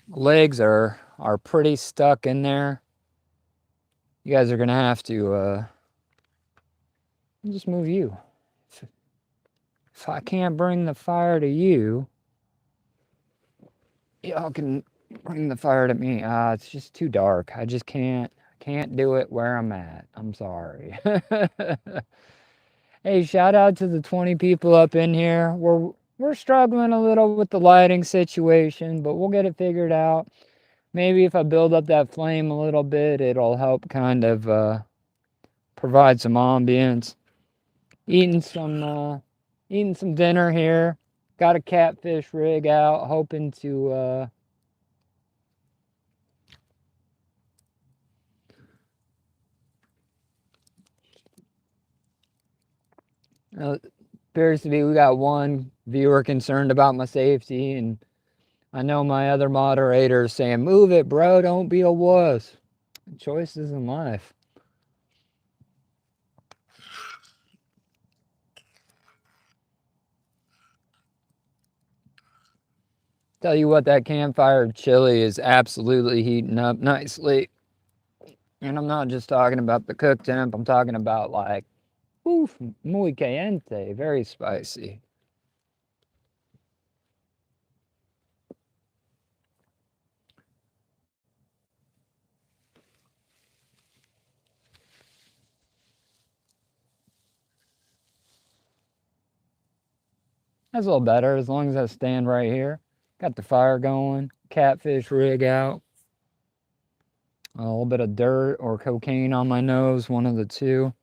legs are pretty stuck in there. You guys are gonna have to just move you. If I can't bring the fire to you, y'all can bring the fire to me. It's just too dark. I just can't do it where I'm at. I'm sorry. Hey, shout out to the 20 people up in here. We're struggling a little with the lighting situation, but we'll get it figured out. Maybe if I build up that flame a little bit, it'll help kind of provide some ambience. Eating some dinner here. Got a catfish rig out, hoping to appears to be we got one viewer concerned about my safety, and I know my other moderators saying, move it, bro, don't be a wuss. Choices in life. Tell you what, that campfire chili is absolutely heating up nicely. And I'm not just talking about the cook temp, I'm talking about like, oof, muy caliente, very spicy. That's a little better as long as I stand right here. Got the fire going, catfish rig out, a little bit of dirt or cocaine on my nose, one of the two.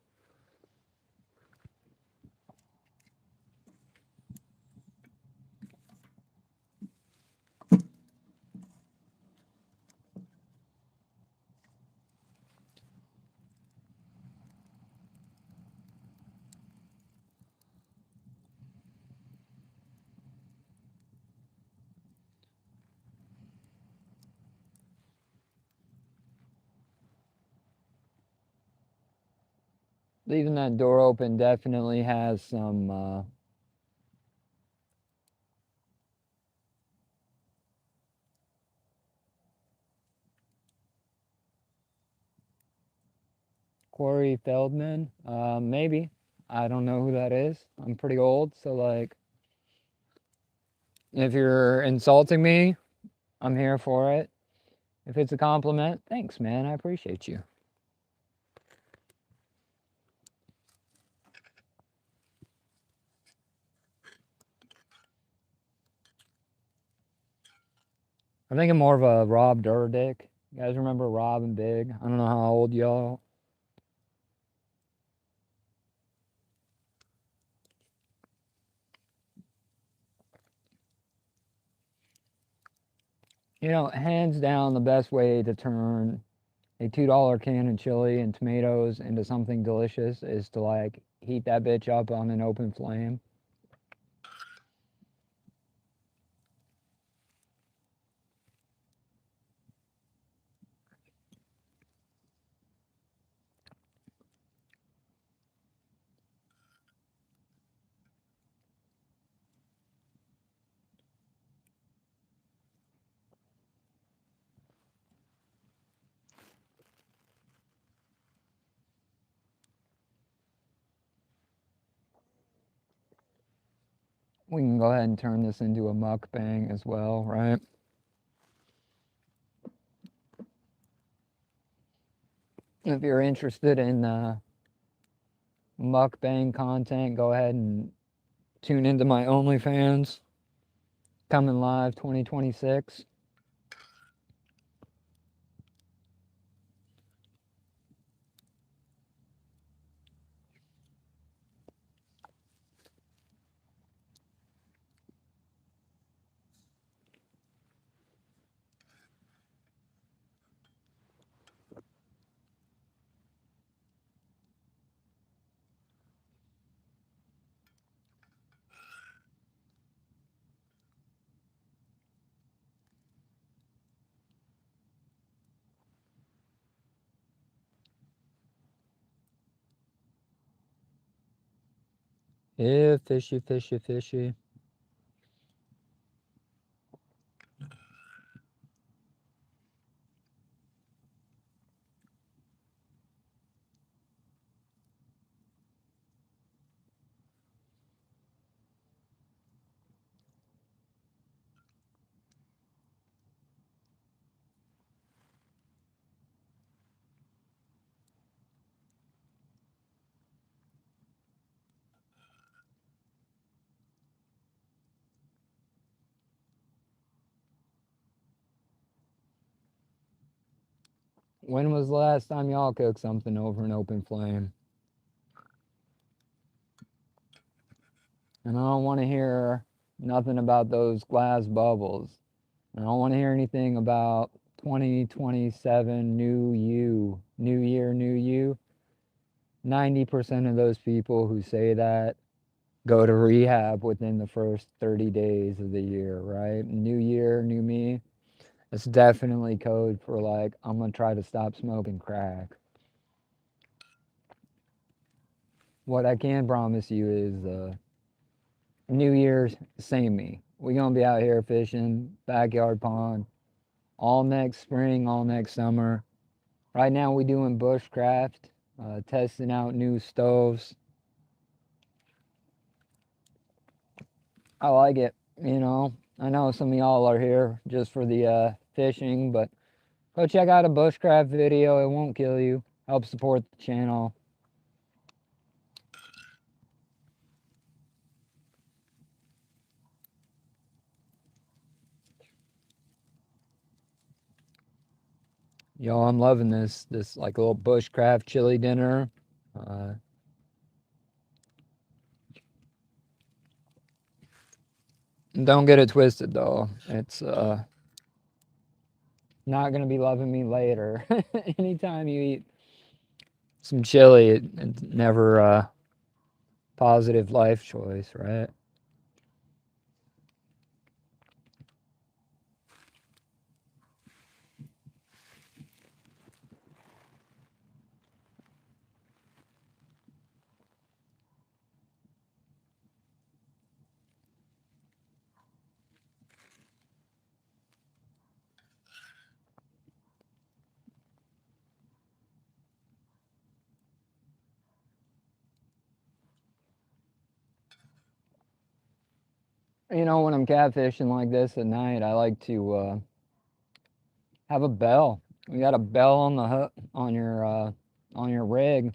Leaving that door open definitely has some Corey Feldman. Maybe. I don't know who that is. I'm pretty old, so like, if you're insulting me, I'm here for it. If it's a compliment, thanks, man. I appreciate you. I think I'm more of a Rob Dyrdek. You guys remember Rob and Big? I don't know how old y'all. You know, hands down, the best way to turn a $2 can of chili and tomatoes into something delicious is to like heat that bitch up on an open flame. We can go ahead and turn this into a mukbang as well, right? If you're interested in mukbang content, go ahead and tune into my OnlyFans. Coming live 2026. Yeah, fishy, fishy, fishy. When was the last time y'all cooked something over an open flame? And I don't want to hear nothing about those glass bubbles. I don't want to hear anything about 2027 new you, new year, new you. 90% of those people who say that go to rehab within the first 30 days of the year, right? New year, new me. It's definitely code for like, I'm going to try to stop smoking crack. What I can promise you is New Year's, same me. we're gonna be out here fishing backyard pond all next spring, all next summer. Right now we doing bushcraft, testing out new stoves. I like it, you know. I know some of y'all are here just for the fishing, but go check out a bushcraft video. It won't kill you. Help support the channel. Yo, I'm loving this like little bushcraft chili dinner. Uh, don't get it twisted though. It's not gonna be loving me later. Anytime you eat some chili, it's never a positive life choice, right? You know, when I'm catfishing like this at night, I like to have a bell. You got a bell on the hook on your rig,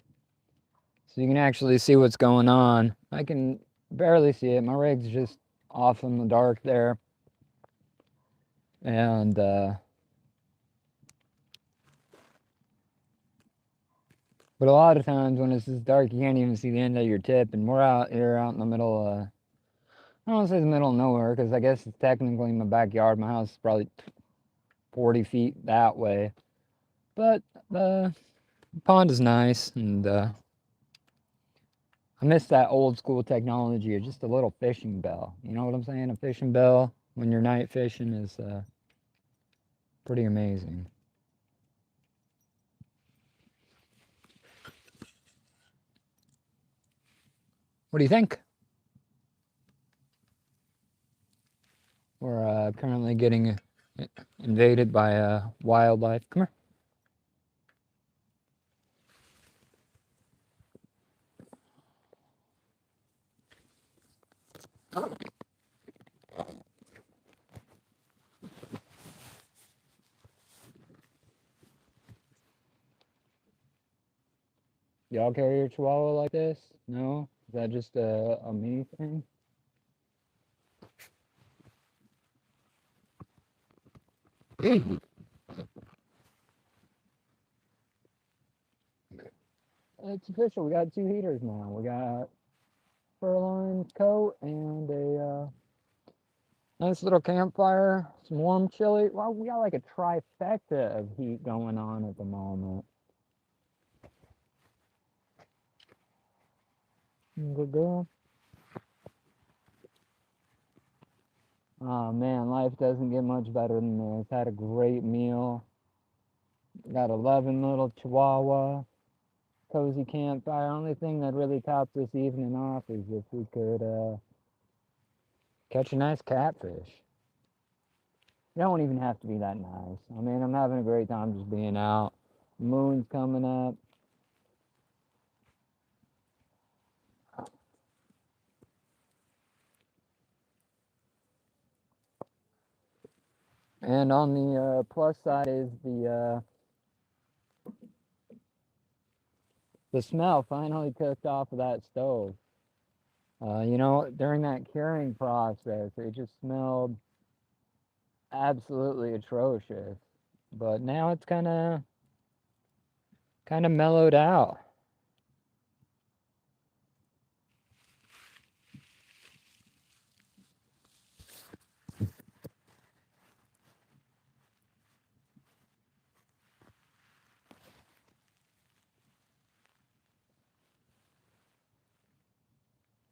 so you can actually see what's going on. I can barely see it. My rig's just off in the dark there, and but a lot of times when it's this dark, you can't even see the end of your tip. And we're out here out in the middle. I don't want to say the middle of nowhere because I guess it's technically in my backyard. My house is probably 40 feet that way, but the pond is nice, and I miss that old school technology of just a little fishing bell. You know what I'm saying? A fishing bell when you're night fishing is pretty amazing. What do you think? We're currently getting invaded by wildlife. Come here. Y'all carry your chihuahua like this? No? Is that just a me thing? It's official. We got two heaters now. We got fur-lined coat and a nice little campfire, some warm chili. Well, we got like a trifecta of heat going on at the moment. Good girl. Oh man, life doesn't get much better than this. Had a great meal. Got a loving little chihuahua. Cozy campfire. Only thing that really tops this evening off is if we could catch a nice catfish. It don't even have to be that nice. I mean, I'm having a great time just being out. Moon's coming up. And on the plus side is the smell finally cooked off of that stove. You know, during that curing process, it just smelled absolutely atrocious. But now it's kind of mellowed out.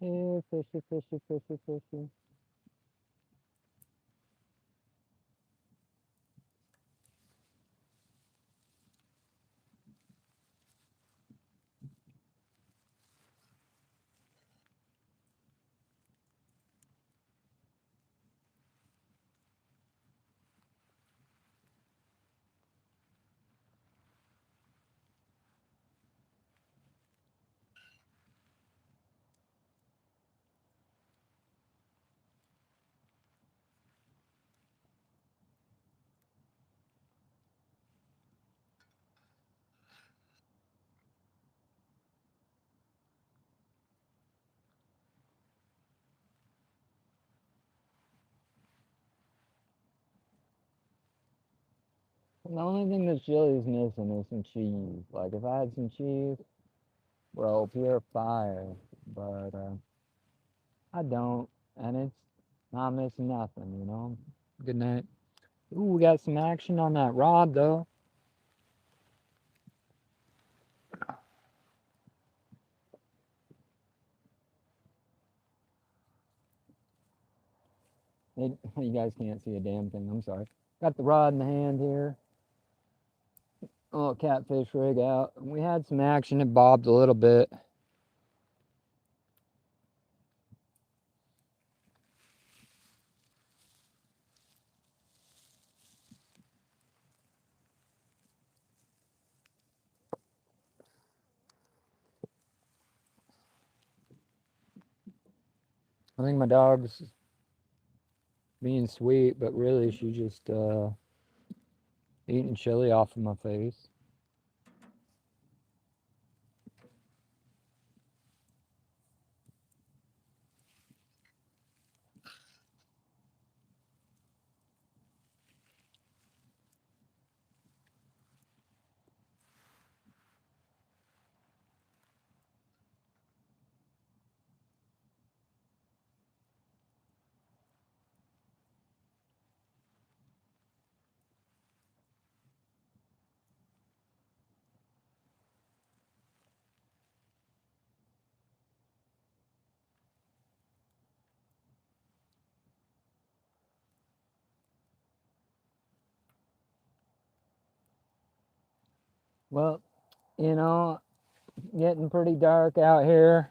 Here, fishy, fishy, fishy, fishy. The only thing this chili's missing is some cheese. Like if I had some cheese, bro, pure fire. But I don't, and it's not missing nothing, you know. Good night. Ooh, we got some action on that rod though. You guys can't see a damn thing. I'm sorry. Got the rod in the hand here. Oh, catfish rig out. We had some action. It bobbed a little bit. I think my dog's being sweet, but really she just eating chili off of my face. Well, you know, getting pretty dark out here.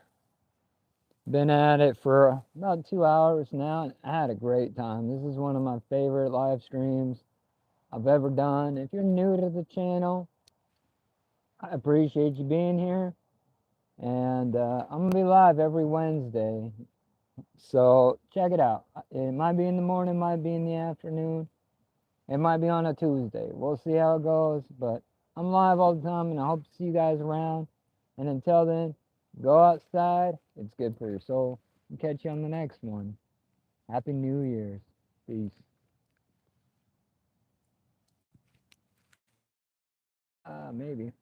Been at it for about 2 hours now. I had a great time. This is one of my favorite live streams I've ever done. If you're new to the channel, I appreciate you being here. And I'm going to be live every Wednesday. So check it out. It might be in the morning, might be in the afternoon. It might be on a Tuesday. We'll see how it goes. But I'm live all the time, and I hope to see you guys around. And until then, go outside. It's good for your soul. And catch you on the next one. Happy New Year's. Peace. Maybe.